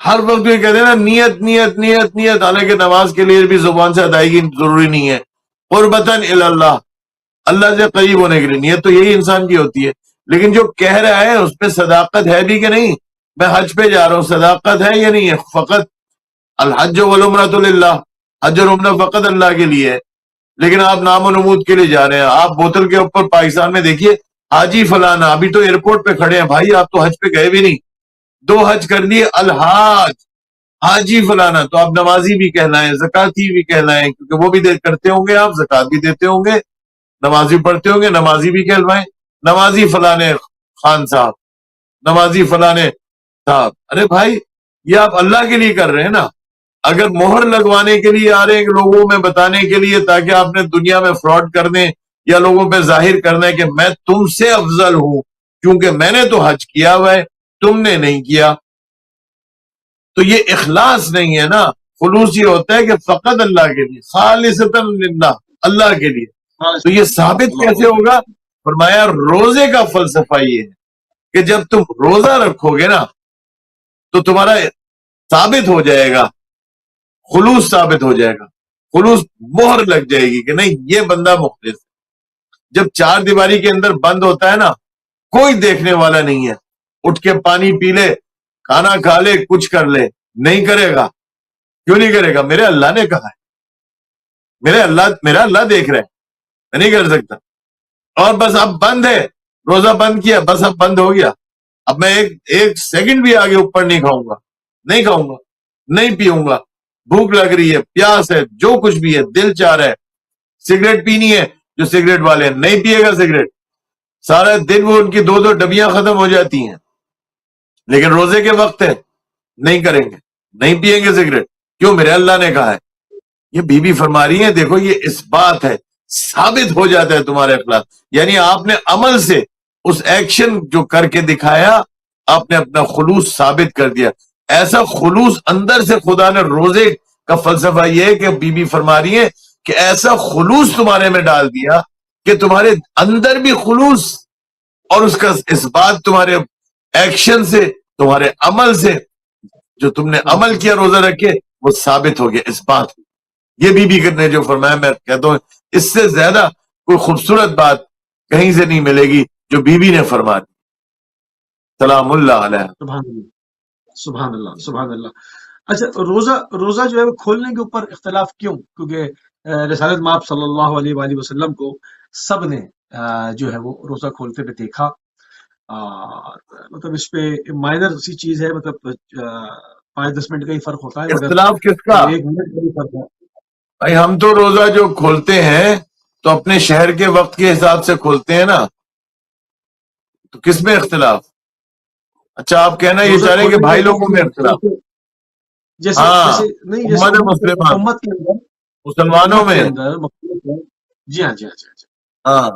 ہر وقت یہ کہتے ہیں نا نیت نیت نیت نیت، حالانکہ نماز کے لیے بھی زبان سے ادائیگی ضروری نہیں ہے، قربتاً الی اللہ، اللہ سے قریب ہونے کے لیے نیت تو یہی انسان کی ہوتی ہے۔ لیکن جو کہہ رہا ہے اس پہ صداقت ہے بھی کہ نہیں، میں حج پہ جا رہا ہوں، صداقت ہے یا نہیں ہے؟ فقط الحج والعمرۃ للہ، حج اور عمرہ فقط اللہ کے لیے ہے، لیکن آپ نام و نمود کے لیے جا رہے ہیں۔ آپ بوتل کے اوپر پاکستان میں دیکھیے حاجی فلانا، ابھی تو ایئرپورٹ پہ کھڑے ہیں، بھائی آپ تو حج پہ گئے بھی نہیں، دو حج کر لیے، الحاج حاجی فلانا، تو آپ نمازی بھی کہلائیں، زکاتی بھی کہلائیں، کیونکہ وہ بھی کرتے ہوں گے، آپ زکات بھی دیتے ہوں گے، نماز بھی پڑھتے ہوں گے، نمازی بھی کہلوائیں، نمازی فلانے خان صاحب، نمازی فلانے صاحب۔ ارے بھائی یہ آپ اللہ کے لیے کر رہے ہیں نا، اگر مہر لگوانے کے لیے آ رہے ہیں لوگوں میں بتانے کے لیے تاکہ آپ نے دنیا میں فراڈ کرنے یا لوگوں پہ ظاہر کرنا ہے کہ میں تم سے افضل ہوں کیونکہ میں نے تو حج کیا ہوا ہے تم نے نہیں کیا، تو یہ اخلاص نہیں ہے نا۔ خلوص یہ ہوتا ہے کہ فقط اللہ کے لیے، خالصتاً للہ، اللہ کے لیے۔ تو یہ ثابت کیسے ہوگا؟ فرمایا روزے کا فلسفہ یہ ہے کہ جب تم روزہ رکھو گے نا تو تمہارا ثابت ہو جائے گا، خلوص ثابت ہو جائے گا، خلوص مہر لگ جائے گی کہ نہیں یہ بندہ مخلص ہے۔ جب چار دیواری کے اندر بند ہوتا ہے نا، کوئی دیکھنے والا نہیں ہے، اٹھ کے پانی پی لے، کھانا کھا لے، کچھ کر لے، نہیں کرے گا۔ کیوں نہیں کرے گا؟ میرے اللہ نے کہا ہے، میرا اللہ دیکھ رہا ہے، میں نہیں کر سکتا۔ اور بس اب بند ہے، روزہ بند کیا، بس اب بند ہو گیا، اب میں ایک سیکنڈ بھی آگے اوپر نہیں کھاؤں گا، نہیں کھاؤں گا، نہیں پیوں گا، بھوک لگ رہی ہے، پیاس ہے، جو کچھ بھی ہے، دل چاہ رہا ہے، سگریٹ پینی ہے، جو سگریٹ والے ہیں نہیں پیے گا سگریٹ، سارا دن وہ ان کی دو دو ڈبیاں ختم ہو جاتی ہیں، لیکن روزے کے وقت ہے نہیں کریں گے، نہیں پیئیں گے سگریٹ، کیوں؟ میرے اللہ نے کہا ہے۔ یہ بی بی فرما رہی ہے دیکھو یہ اس بات ہے، ثابت ہو جاتا ہے تمہارے اخلاق، یعنی آپ نے عمل سے اس ایکشن جو کر کے دکھایا، آپ نے اپنا خلوص ثابت کر دیا۔ ایسا خلوص اندر سے خدا نے، روزے کا فلسفہ یہ ہے کہ بی بی فرما رہی ہے کہ ایسا خلوص تمہارے میں ڈال دیا کہ تمہارے اندر بھی خلوص، اور اس کا اس بات تمہارے ایکشن سے، تمہارے عمل سے، جو تم نے عمل کیا روزہ رکھ کے، وہ ثابت ہو گیا اس بات۔ یہ بی بی نے جو فرمایا، میں کہتا ہوں اس سے زیادہ کوئی خوبصورت بات کہیں سے نہیں ملے گی جو بی بی نے فرما دی، سلام اللہ علیہ۔ سبحان اللہ، سبحان اللہ، سبحان اللہ۔ اچھا، روزہ جو ہے وہ کھولنے کے اوپر اختلاف کیوں؟ کیونکہ رسالت مآب صلی اللہ علیہ وآلہ وسلم کو سب نے جو ہے وہ روزہ کھولتے ہوئے دیکھا، مطلب اس پہ مائنر سی چیز ہے، مطلب 5-10 منٹ کا ہی فرق ہوتا ہے، مگر اختلاف کس کا؟ 1 منٹ کا ہی فرق ہے۔ بھائی ہم تو روزہ جو کھولتے ہیں تو اپنے شہر کے وقت کے حساب سے کھولتے ہیں نا، تو کس میں اختلاف؟ اچھا آپ کہنا یہ چاہ رہے ہیں کہ بھائی لوگوں میں اختلاف؟ جیسے ہاں، نہیں، جیسے امت کے اندر، مسلمانوں میں، جی ہاں، جی ہاں، جی ہاں، ہاں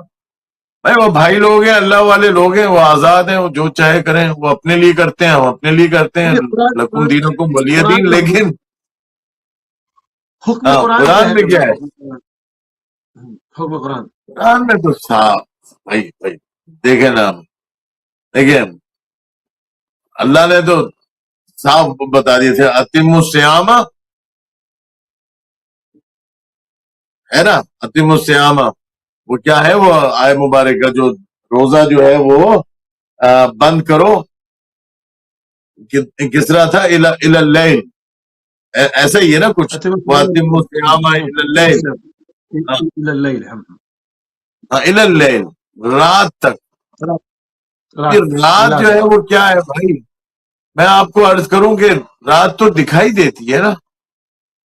بھائی وہ بھائی لوگ ہیں، اللہ والے لوگ ہیں، وہ آزاد ہیں، وہ جو چاہے کریں، وہ اپنے لیے کرتے ہیں، ہم اپنے لیے کرتے ہیں، لکم دینکم ولی دین۔ لیکن حکم ہاں قرآن کیا قرآن ہے میں کیا ہے؟ حکم قرآن قرآن میں تو صاف بھائی دیکھیں نا، دیکھیں اللہ نے تو صاف بتا دیے تھے اتم الصیام، ہے نا، اتم الصیام وہ کیا ہے؟ وہ آئے مبارکہ جو روزہ جو ہے وہ بند کرو، کس طرح تھا؟ الی اللیل، ایسا ہی ہے نا کچھ، وہ اتم الصیام الی اللیل، اللیل، الی اللیل، رات تک۔ یہ رات جو ہے وہ کیا ہے بھائی؟ میں آپ کو عرض کروں کہ رات تو دکھائی دیتی ہے نا،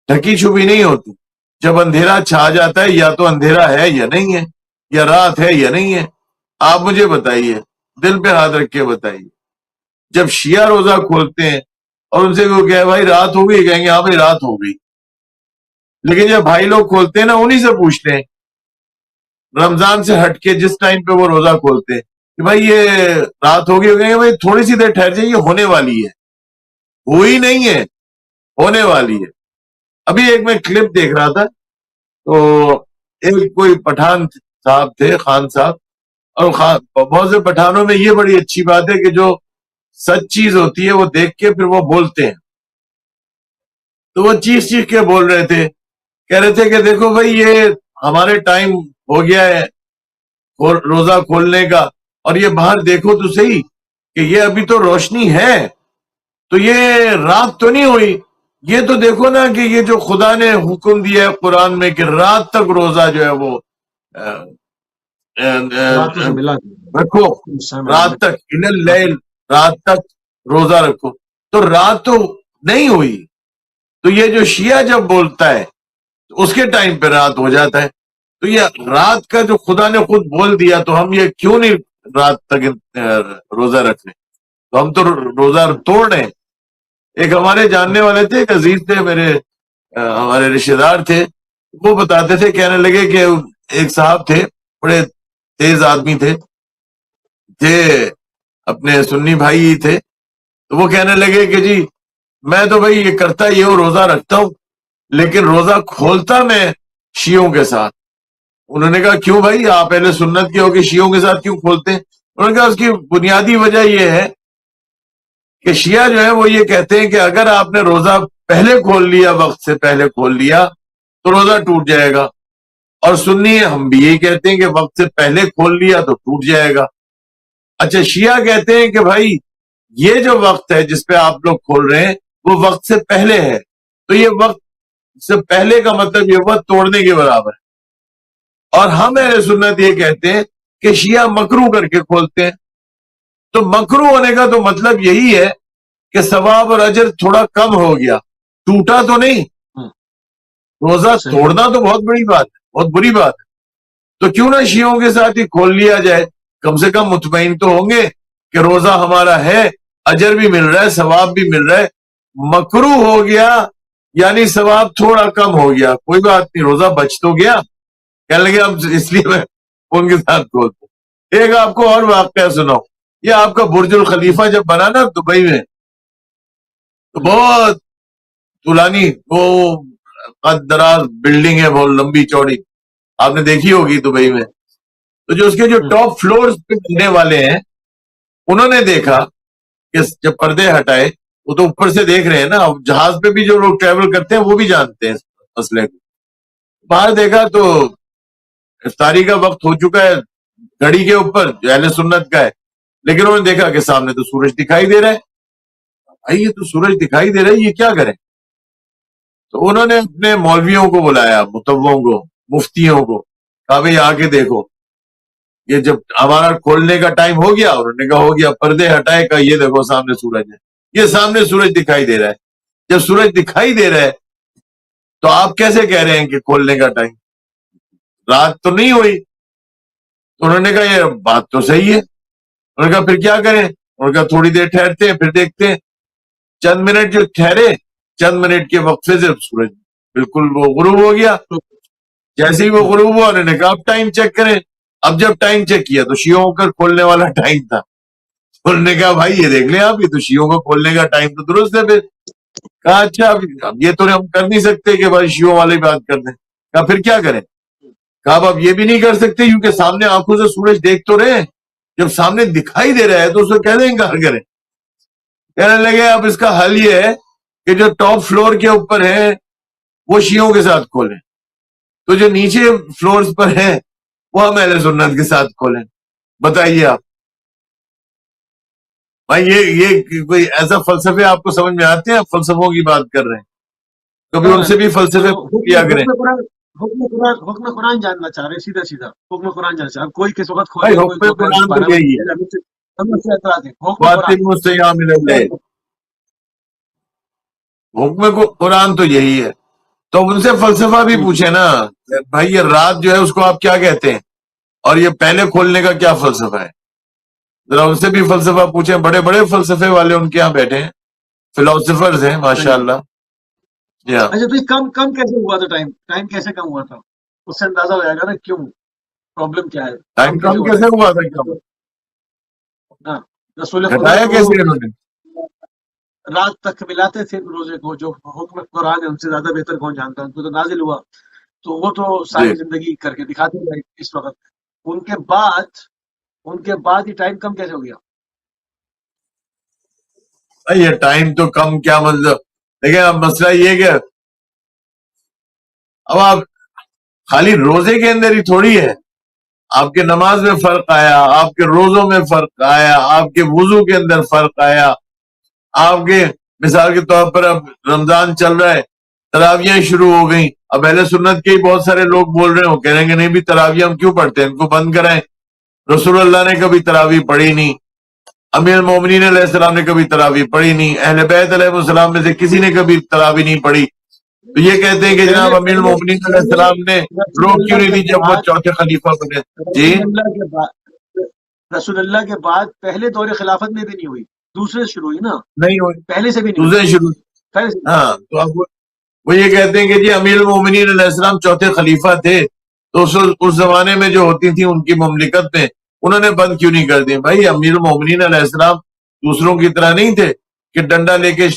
ڈھکی چھپی نہیں ہوتی۔ جب اندھیرا چھا جاتا ہے یا تو اندھیرا ہے یا نہیں ہے، یا رات ہے یا نہیں ہے۔ آپ مجھے بتائیے، دل پہ ہاتھ رکھ کے بتائیے، جب شیعہ روزہ کھولتے ہیں اور ان سے وہ کہ بھائی رات ہو گئی، کہیں گے ہاں بھائی رات ہو گئی، لیکن جب بھائی لوگ کھولتے ہیں نا، انہی سے پوچھتے ہیں رمضان سے ہٹ کے جس ٹائم پہ وہ روزہ کھولتے ہیں کہ بھائی یہ رات ہوگی، ہو گئی بھائی تھوڑی سی دیر ٹھہر جائیے، ہونے والی ہے، ہوئی نہیں ہے، ہونے والی ہے۔ ابھی ایک میں کلپ دیکھ رہا تھا، تو ایک کوئی پٹھان صاحب تھے، خان صاحب، اور بہت سے پٹھانوں میں یہ بڑی اچھی بات ہے کہ جو سچ چیز ہوتی ہے وہ دیکھ کے پھر وہ بولتے ہیں۔ تو وہ چیخ چیخ کے بول رہے تھے، کہہ رہے تھے کہ دیکھو بھائی یہ ہمارے ٹائم ہو گیا ہے روزہ کھولنے کا، اور یہ باہر دیکھو تو صحیح کہ یہ ابھی تو روشنی ہے، تو یہ رات تو نہیں ہوئی۔ یہ تو دیکھو نا کہ یہ جو خدا نے حکم دیا ہے قرآن میں کہ رات تک روزہ جو ہے وہ رکھو، رات تک اللیل، رات تک روزہ رکھو، تو رات تو نہیں ہوئی۔ تو یہ جو شیعہ جب بولتا ہے تو اس کے ٹائم پہ رات ہو جاتا ہے، تو یہ رات کا جو خدا نے خود بول دیا، تو ہم یہ کیوں نہیں رات تک روزہ رکھ لیں؟ تو ہم تو روزہ توڑ رہے ہیں۔ ایک ہمارے جاننے والے تھے، ایک عزیز تھے میرے، ہمارے رشتے دار تھے، وہ بتاتے تھے، کہنے لگے کہ ایک صاحب تھے، بڑے تیز آدمی تھے اپنے سنی بھائی ہی تھے، تو وہ کہنے لگے کہ جی میں تو بھائی یہ کرتا یہ روزہ رکھتا ہوں، لیکن روزہ کھولتا میں شیعوں کے ساتھ۔ انہوں نے کہا کیوں بھائی، آپ اہل سنت کے ہو کے شیعوں کے ساتھ کیوں کھولتے ہیں؟ انہوں نے کہا اس کی بنیادی وجہ یہ ہے کہ شیعہ جو ہے وہ یہ کہتے ہیں کہ اگر آپ نے روزہ پہلے کھول لیا، وقت سے پہلے کھول لیا، تو روزہ ٹوٹ جائے گا، اور سنی ہم بھی یہی کہتے ہیں کہ وقت سے پہلے کھول لیا تو ٹوٹ جائے گا۔ اچھا شیعہ کہتے ہیں کہ بھائی یہ جو وقت ہے جس پہ آپ لوگ کھول رہے ہیں وہ وقت سے پہلے ہے، تو یہ وقت سے پہلے کا مطلب یہ وقت توڑنے کے برابر ہے۔ اور ہم اہل سنت یہ کہتے ہیں کہ شیعہ مکروہ کر کے کھولتے ہیں، تو مکروہ ہونے کا تو مطلب یہی ہے کہ ثواب اور اجر تھوڑا کم ہو گیا، ٹوٹا تو نہیں۔ روزہ توڑنا تو بہت بڑی بات ہے، بہت بری بات ہے۔ تو کیوں نہ شیعوں کے ساتھ ہی کھول لیا جائے، کم سے کم مطمئن تو ہوں گے کہ روزہ ہمارا ہے، اجر بھی مل رہا ہے، ثواب بھی مل رہا ہے۔ مکروہ ہو گیا یعنی ثواب تھوڑا کم ہو گیا، کوئی بات نہیں، روزہ بچ تو گیا۔ کہنے لگے اب اس لیے میں ان کے ساتھ کھولتا ہوں۔ ایک آپ کو اور واقعہ سناؤں، یہ آپ کا برج الخلیفہ جب بنا نا دبئی میں، تو بہت طولانی وہ قد دراز بلڈنگ ہے، بہت لمبی چوڑی، آپ نے دیکھی ہوگی دبئی میں۔ تو جو اس کے جو ٹاپ فلورز پہ بننے والے ہیں، انہوں نے دیکھا کہ جب پردے ہٹائے، وہ تو اوپر سے دیکھ رہے ہیں نا، جہاز پہ بھی جو لوگ ٹریول کرتے ہیں وہ بھی جانتے ہیں اس مسئلے کو۔ باہر دیکھا تو افطاری کا وقت ہو چکا ہے گھڑی کے اوپر جو اہل سنت کا ہے، لیکن انہوں نے دیکھا کہ سامنے تو سورج دکھائی دے رہا ہے۔ بھائی یہ تو سورج دکھائی دے رہا ہے، یہ کیا کریں؟ تو انہوں نے اپنے مولویوں کو بلایا، متووں کو، مفتیوں کو، کہا بھائی آ کے دیکھو، یہ جب ہمارا کھولنے کا ٹائم ہو گیا، انہوں نے کہا ہو گیا، پردے ہٹائے، کہا یہ دیکھو سامنے سورج ہے، یہ سامنے سورج دکھائی دے رہا ہے۔ جب سورج دکھائی دے رہا ہے تو آپ کیسے کہہ رہے ہیں کہ کھولنے کا ٹائم؟ رات تو نہیں ہوئی۔ تو انہوں نے کہا یہ بات تو صحیح ہے۔ انہوں نے کہا پھر کیا کریں؟ انہوں نے کہا تھوڑی دیر ٹھہرتے ہیں، پھر دیکھتے ہیں۔ چند منٹ جو ٹھہرے، چند منٹ کے وقفے سے سورج بالکل وہ غروب ہو گیا۔ جیسے ہی وہ غروب ہوا، انہوں نے کہا اب ٹائم چیک کریں۔ اب جب ٹائم چیک کیا تو شیعوں کا کھولنے والا ٹائم تھا۔ انہوں نے کہا بھائی یہ دیکھ لیں آپ، یہ تو شیعوں کا کھولنے کا ٹائم تو درست ہے، پھر کہا اچھا اب یہ تو ہم کر نہیں سکتے کہ بھائی شیعوں والی بات کر دیں. کہا پھر کیا کریں؟ کہا اب یہ بھی نہیں کر سکتے کیونکہ سامنے آنکھوں سے سورج دیکھ تو رہے ہیں, جب سامنے دکھائی دے رہا ہے تو اسے کہہ دیں انکار کریں. کہنے لگے اب اس کا حل یہ ہے کہ جو ٹاپ فلور کے اوپر ہے وہ شیعوں کے ساتھ کھولیں, تو جو نیچے فلورز پر ہیں وہ ہم اہل سنت کے ساتھ کھولیں. بتائیے آپ بھائی یہ کوئی ایسا فلسفے آپ کو سمجھ میں آتے ہیں؟ آپ فلسفوں کی بات کر رہے ہیں, کبھی ان سے بھی فلسفے کیا کریں. حکم قرآن جاننا چاہ رہے ہیں, سیدھا سیدھا حکم قرآن جاننا چاہ رہے ہیں. کوئی کس وقت بھائی کھولے, کوئی حکم دوپہر قرآن تو 12 یہی ہے, بجے. ہم اس سے اعتراض ہے. حکم قرآن فاطم السیام اللہ, حکم قرآن تو یہی ہے. تو ان سے فلسفہ بھی پوچھے نا بھائی, یہ رات جو ہے اس کو آپ کیا کہتے ہیں, اور یہ پہلے کھولنے کا کیا فلسفہ ہے؟ ذرا ان سے بھی فلسفہ پوچھیں. بڑے بڑے فلسفے والے ان کے یہاں بیٹھے ہیں, فلاسفرز ہیں ماشاء اللہ. جی ہاں. اچھا تو یہ کم کیسے ہوا تھا؟ ٹائم کیسے کم ہوا تھا؟ اس سے اندازہ ہو جائے گا نا کیوں, پرابلم کیا ہے. ٹائم کم ہو کیسے رہا ہوا تھا؟ کم ہے؟ ہاں, رسول خدا گھٹایا تو کیسے انہوں نے؟ رات تک ملاتے تھے روزے کو. جو حکم قرآن ہے ان سے زیادہ بہتر کون جانتا ہے, ان کو تو نازل ہوا تو وہ تو جی ساری زندگی کر کے دکھاتے رہے اس وقت. ان کے بعد یہ ٹائم کم کیسے ہو گیا؟ یہ ٹائم تو کم کیا مطلب, لیکن اب مسئلہ یہ کہ اب آپ خالی روزے کے اندر ہی تھوڑی ہے, آپ کے نماز میں فرق آیا, آپ کے روزوں میں فرق آیا, آپ کے وضو کے اندر فرق آیا, آپ کے مثال کے طور پر اب رمضان چل رہا ہے, تراویاں شروع ہو گئیں. اب اہل سنت کے ہی بہت سارے لوگ بول رہے ہو, کہہ رہے ہیں کہ نہیں بھی تراویاں ہم کیوں پڑھتے ہیں, ان کو بند کرائیں. رسول اللہ نے کبھی تراویح پڑھی نہیں, امیر المومنین علیہ السلام نے کبھی تراویح پڑھی نہیں, اہل بیت علیہ السلام میں سے کسی نے کبھی تراویح نہیں پڑھی. تو یہ کہتے ہیں کہ جناب امیر المومنین علیہ السلام نے رسول روک کیوں اللہ نہیں کے دی جب وہ بعد چوتھے خلیفہ بنے؟ جی رسول اللہ کے بعد رسول اللہ کے بعد پہلے دور خلافت میں بھی نہیں ہوئی, دوسرے سے شروع ہوئی نا, نہیں ہوئی, پہلے سے بھی نہیں ہوئی. دوسرے شروع. پہلے سے ہاں تو اب وہ یہ کہتے ہیں کہ جی امیر المومنین علیہ السلام چوتھے خلیفہ تھے, تو اس زمانے میں جو ہوتی تھی ان کی مملکت میں انہوں نے بند کیوں نہیں کر دی. بھائی امیر المومنین علیہ السلام دوسروں کی طرح نہیں تھے کہ ڈنڈا لے کے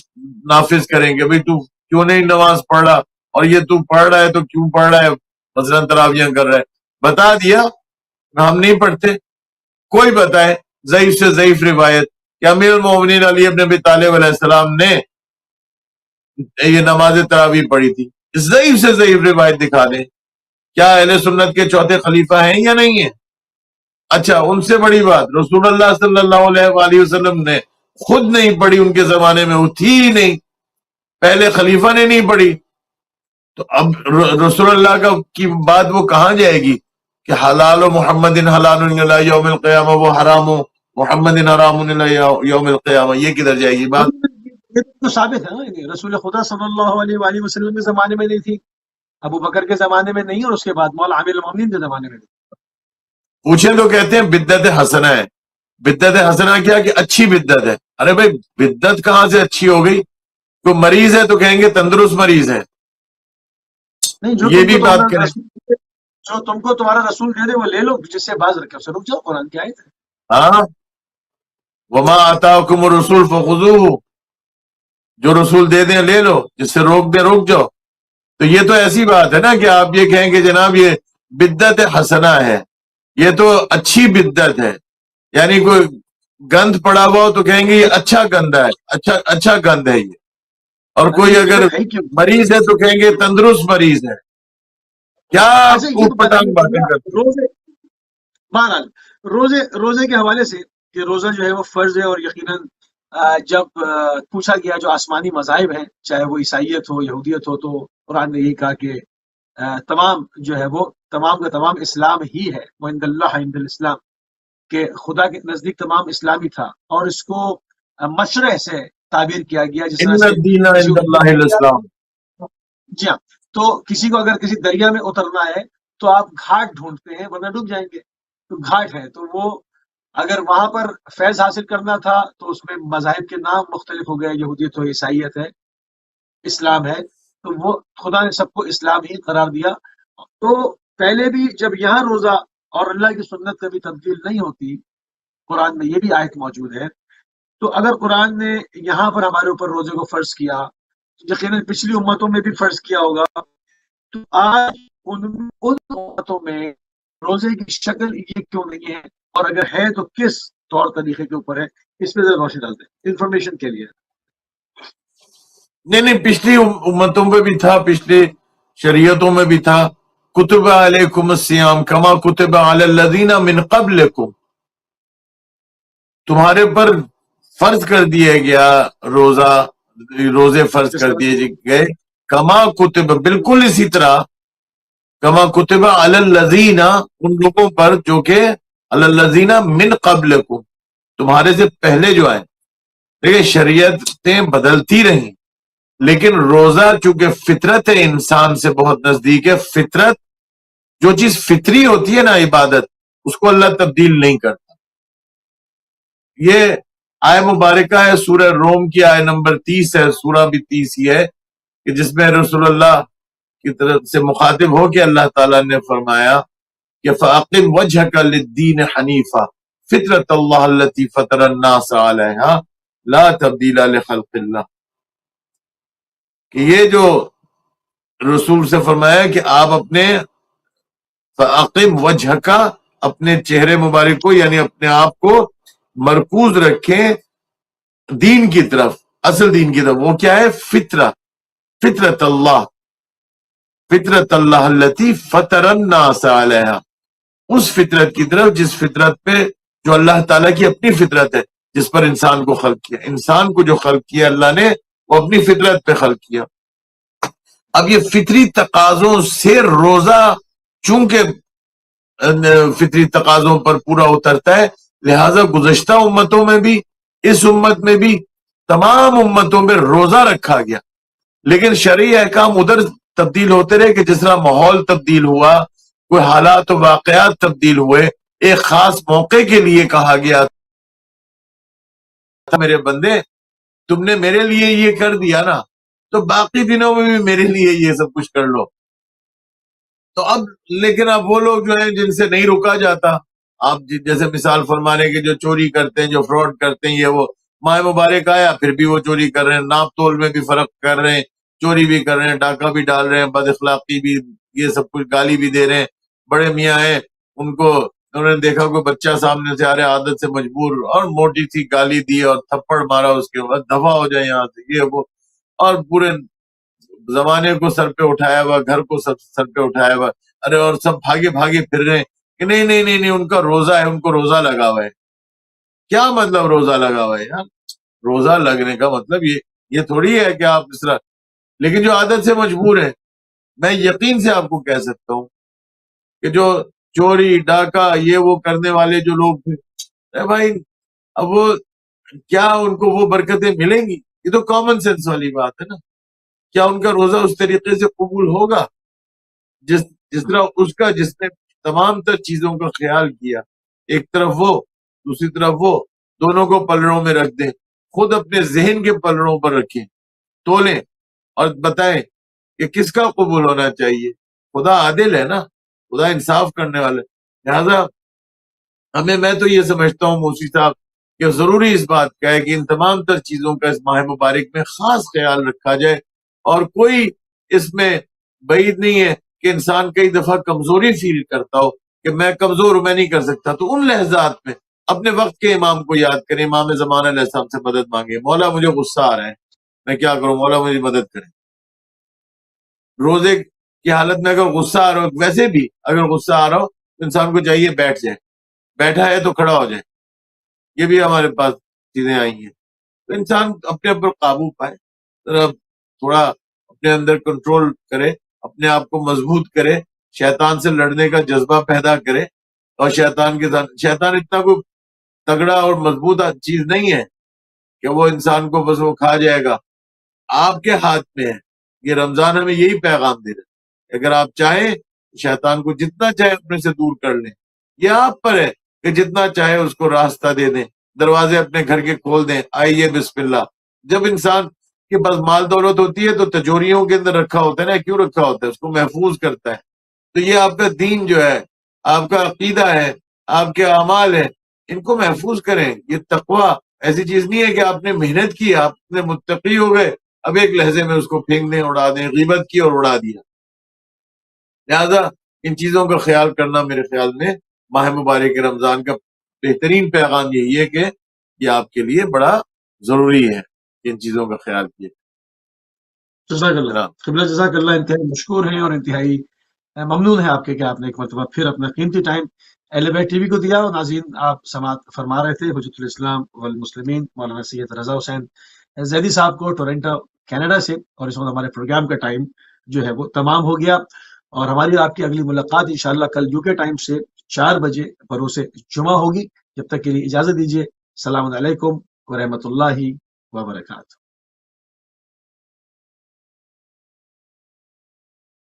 نافذ کریں گے بھائی تو کیوں نہیں نماز پڑھ رہا, اور یہ تو پڑھ رہا ہے تو کیوں پڑھ رہا ہے, مثلا تراویاں کر رہا ہے. بتا دیا ہم نہیں پڑھتے. کوئی بتائے ضعیف سے ضعیف روایت کہ امیر المومنین علی ابن ابی طالب علیہ السلام نے یہ نماز تراویح پڑھی تھی, ضعیف سے ضعیف روایت دکھا دیں. کیا اہل سنت کے چوتھے خلیفہ ہیں یا نہیں ہیں؟ اچھا ان سے بڑی بات, رسول اللہ صلی اللہ علیہ وآلہ وسلم نے خود نہیں پڑھی, ان کے زمانے میں وہ تھی ہی نہیں, پہلے خلیفہ نے نہیں پڑھی. تو اب رسول اللہ کا کی بات وہ کہاں جائے گی کہ حلال و محمد حلال الی یوم القیامہ, وہ حرام و محمد حرام الی یوم القیامہ, یہ کدھر جائے گی بات؟ یہ تو ثابت ہے نا, رسول خدا صلی اللہ علیہ وآلہ وسلم کے زمانے میں نہیں تھی, ابو بکر کے زمانے میں نہیں, اور اس کے بعد مولا عامر المومنین کے زمانے میں نہیں. پوچھیں تو کہتے ہیں بدعت حسنہ ہے. بدعت حسنہ کیا کہ اچھی بدعت ہے. ارے بھائی بدعت کہاں سے اچھی ہو گئی؟ کوئی مریض ہے تو کہیں گے تندرست مریض ہے, نہیں, جو یہ تم بھی کو بات تمہارا کریں. رسول جو تم کو تمہارا رسول دے دے وہ لے لو, جس سے باز رکھے اسے رک جاؤ. قرآن کی آیت ہے. ہاں, وما آتاکم الرسول فخذوہ, جو رسول دے دیں لے لو, جس سے روک دیں روک جاؤ. تو یہ تو ایسی بات ہے نا کہ آپ یہ کہیں کہ جناب یہ بدعت حسنہ ہے, یہ تو اچھی بدعت ہے, یعنی کوئی گند پڑا ہوا ہو تو کہیں گے یہ اچھا گند ہے, اچھا گند ہے یہ. اور کوئی اگر ہے کیوں؟ مریض ہے تو کہیں گے تندرست مریض ہے. کیا اچھا یہ اوٹ پٹانگ باتیں کرتے ہیں. روزے, بہرحال روزے کے حوالے سے کہ روزہ جو ہے وہ فرض ہے, اور یقیناً جب پوچھا گیا جو آسمانی مذاہب ہیں, چاہے وہ عیسائیت ہو یہودیت ہو, تو قرآن نے یہی کہا کہ تمام جو ہے وہ تمام کا تمام اسلام ہی ہے. وعند اللہ عند الاسلام, کہ خدا کے نزدیک تمام اسلامی تھا, اور اس کو مشرع سے تعبیر کیا گیا, جس طرح ان سے الدین کسی عند اللہ الاسلام. جی ہاں, تو کسی کو اگر کسی دریا میں اترنا ہے تو آپ گھاٹ ڈھونڈتے ہیں ورنہ ڈوب جائیں گے. تو گھاٹ ہے, تو وہ اگر وہاں پر فیض حاصل کرنا تھا تو اس میں مذاہب کے نام مختلف ہو گئے, یہودیت ہو, عیسائیت ہے, اسلام ہے, تو وہ خدا نے سب کو اسلام ہی قرار دیا. تو پہلے بھی جب یہاں روزہ اور اللہ کی سنت کبھی تبدیل نہیں ہوتی, قرآن میں یہ بھی آیت موجود ہے, تو اگر قرآن نے یہاں پر ہمارے اوپر روزے کو فرض کیا یقیناً پچھلی امتوں میں بھی فرض کیا ہوگا، تو آج ان امتوں میں روزے کی شکل یہ کیوں نہیں ہے، اور اگر ہے تو کس طور طریقے کے اوپر ہے؟ اس پہ ذرا روشنی ڈالتے ہیں انفارمیشن کے لیے۔ نہیں پچھلی امتوں میں بھی تھا، پچھلی شریعتوں میں بھی تھا، کتب علیکم الصیام کما کتب علی الذین من قبلکم، تمہارے پر فرض کر دیا گیا روزے فرض جس کر طرح دیے گئے، کما کتب بالکل اسی طرح، کما کتب علی الذین ان لوگوں پر جو کہ علی الذین من قبلکم تمہارے سے پہلے جو آئے۔ دیکھیں شریعتیں بدلتی رہیں، لیکن روزہ چونکہ فطرت ہے، انسان سے بہت نزدیک ہے، فطرت جو چیز فطری ہوتی ہے نا عبادت، اس کو اللہ تبدیل نہیں کرتا۔ یہ آئے مبارکہ ہے سورہ روم کی آئے نمبر 30 ہے، سورہ بھی 30 ہی ہے، کہ جس میں رسول اللہ کی طرف سے مخاطب ہو کے اللہ تعالیٰ نے فرمایا کہ فَأَقِمْ وَجْهَكَ لِلدِّينِ حَنِيفًا فِطْرَةَ اللَّهِ الَّتِي فَطَرَ النَّاسَ عَلَيْهَا لَا تَبْدِيلَ لِخَلْقِ اللَّهِ، کہ یہ جو رسول سے فرمایا کہ آپ اپنے فَأَقِمْ وَجْهَكَ اپنے چہرے مبارک کو یعنی اپنے آپ کو مرکوز رکھیں دین کی طرف، اصل دین کی طرف، وہ کیا ہے؟ فطرت اللہ، فطرت اللہ التی فطر الناس علیہا، اس فطرت کی طرف جس فطرت پہ جو اللہ تعالیٰ کی اپنی فطرت ہے، جس پر انسان کو خلق کیا۔ انسان کو جو خلق کیا اللہ نے وہ اپنی فطرت پہ خلق کیا۔ اب یہ فطری تقاضوں سے روزہ چونکہ فطری تقاضوں پر پورا اترتا ہے، لہٰذا گزشتہ امتوں میں بھی اس امت میں بھی تمام امتوں میں روزہ رکھا گیا، لیکن شرعی احکام ادھر تبدیل ہوتے رہے کہ جس طرح ماحول تبدیل ہوا، کوئی حالات و واقعات تبدیل ہوئے، ایک خاص موقع کے لیے کہا گیا تھا میرے بندے تم نے میرے لیے یہ کر دیا نا، تو باقی دنوں میں بھی میرے لیے یہ سب کچھ کر لو۔ تو اب لیکن اب وہ لوگ جو ہیں جن سے نہیں رکا جاتا، آپ جیسے مثال فرمانے کے جو چوری کرتے ہیں، جو فراڈ کرتے ہیں، یہ وہ ماہ مبارک آیا پھر بھی وہ چوری کر رہے ہیں، ناپ تول میں بھی فرق کر رہے ہیں، چوری بھی کر رہے ہیں، ڈاکہ بھی ڈال رہے ہیں، بد اخلاقی بھی، یہ سب کچھ، گالی بھی دے رہے ہیں۔ بڑے میاں ہیں، ان کو انہوں نے دیکھا کوئی بچہ سامنے سے آ رہے، عادت سے مجبور، اور موٹی سی گالی دی اور تھپڑ مارا، اس کے بعد دفع ہو جائے یہاں سے، یہ وہ، اور پورے زمانے کو سر پہ اٹھایا ہوا، گھر کو سر پہ اٹھایا ہوا، ارے اور سب بھاگے بھاگے پھر رہے ہیں کہ نہیں نہیں نہیں نہیں، ان کا روزہ ہے، ان کو روزہ لگا ہوا ہے۔ کیا مطلب روزہ لگا ہوا ہے یار؟ روزہ لگنے کا مطلب یہ تھوڑی ہے کہ آپ اس طرح، لیکن جو عادت سے مجبور ہے، میں یقین سے آپ کو کہہ سکتا ہوں کہ جو چوری ڈاکہ یہ وہ کرنے والے جو لوگ تھے، اے بھائی اب وہ کیا ان کو وہ برکتیں ملیں گی؟ یہ تو کامن سینس والی بات ہے نا۔ کیا ان کا روزہ اس طریقے سے قبول ہوگا جس طرح اس کا جس نے تمام تر چیزوں کا خیال کیا؟ ایک طرف وہ، دوسری طرف وہ، دونوں کو پلڑوں میں رکھ دیں، خود اپنے ذہن کے پلڑوں پر رکھیں، تولیں اور بتائیں کہ کس کا قبول ہونا چاہیے۔ خدا عادل ہے نا، خدا انصاف کرنے والا ہے، لہذا میں تو یہ سمجھتا ہوں موسی صاحب کہ ضروری اس بات کا ہے کہ ان تمام تر چیزوں کا اس ماہ مبارک میں خاص خیال رکھا جائے، اور کوئی اس میں بعید نہیں ہے کہ انسان کئی دفعہ کمزوری فیل کرتا ہو کہ میں کمزور ہوں، میں نہیں کر سکتا، تو ان لحظات میں اپنے وقت کے امام کو یاد کریں، امام زمان علیہ السلام سے مدد مانگے، مولا مجھے غصہ آ رہا ہے، میں کیا کروں، مولا مجھے مدد کریں۔ روزے کی حالت میں اگر غصہ آ رہا ہو، ویسے بھی اگر غصہ آ رہا ہو تو انسان کو چاہیے بیٹھ جائے، بیٹھا ہے تو کھڑا ہو جائے، یہ بھی ہمارے پاس چیزیں آئی ہیں، تو انسان اپنے اوپر قابو پائے، تھوڑا اپنے اندر کنٹرول کرے، اپنے آپ کو مضبوط کرے، شیطان سے لڑنے کا جذبہ پیدا کرے، اور شیطان کے ساتھ، شیطان اتنا کوئی تگڑا اور مضبوط چیز نہیں ہے کہ وہ انسان کو بس وہ کھا جائے گا، آپ کے ہاتھ میں ہے۔ یہ رمضان ہمیں یہی پیغام دے رہا ہے، اگر آپ چاہیں شیطان کو جتنا چاہے اپنے سے دور کر لیں، یہ آپ پر ہے کہ جتنا چاہے اس کو راستہ دے دیں، دروازے اپنے گھر کے کھول دیں، آئیے بسم اللہ۔ جب انسان کے پاس مال دولت ہوتی ہے تو تجوریوں کے اندر رکھا ہوتا ہے نا، کیوں رکھا ہوتا ہے؟ اس کو محفوظ کرتا ہے۔ تو یہ آپ کا دین جو ہے، آپ کا عقیدہ ہے، آپ کے اعمال ہیں، ان کو محفوظ کریں۔ یہ تقوی ایسی چیز نہیں ہے کہ آپ نے محنت کی، آپ نے متقی ہو گئے اب ایک لہجے میں اس کو پھینک دیں، اڑا دیں، غیبت کی اور اڑا دیا. لہذا ان چیزوں کا خیال کرنا میرے خیال میں ماہ مبارک رمضان کا بہترین پیغام یہی ہے کہ یہ آپ کے لیے بڑا ضروری ہے کہ ان چیزوں کا خیال کیے. جزاک اللہ قبلہ، جزاک اللہ، انتہائی مشکور ہیں اور انتہائی ممنون ہے آپ کے کہ آپ نے ایک مرتبہ پھر اپنا قیمتی ٹائم اہل بیت ٹی وی کو دیا. اور ناظرین، آپ سماعت فرما رہے تھے حجت الاسلام والمسلمین مولانا سید رضا حسین زیدی صاحب کو ٹورنٹو کینیڈا سے. اور اس وقت ہمارے پروگرام کا ٹائم جو ہے وہ تمام ہو گیا، اور ہماری آپ کی اگلی ملاقات انشاءاللہ کل یو کے ٹائم سے 4 بجے بروز جمعہ ہوگی. جب تک کے لیے اجازت دیجیے. السلام علیکم ورحمۃ اللہ وبرکاتہ.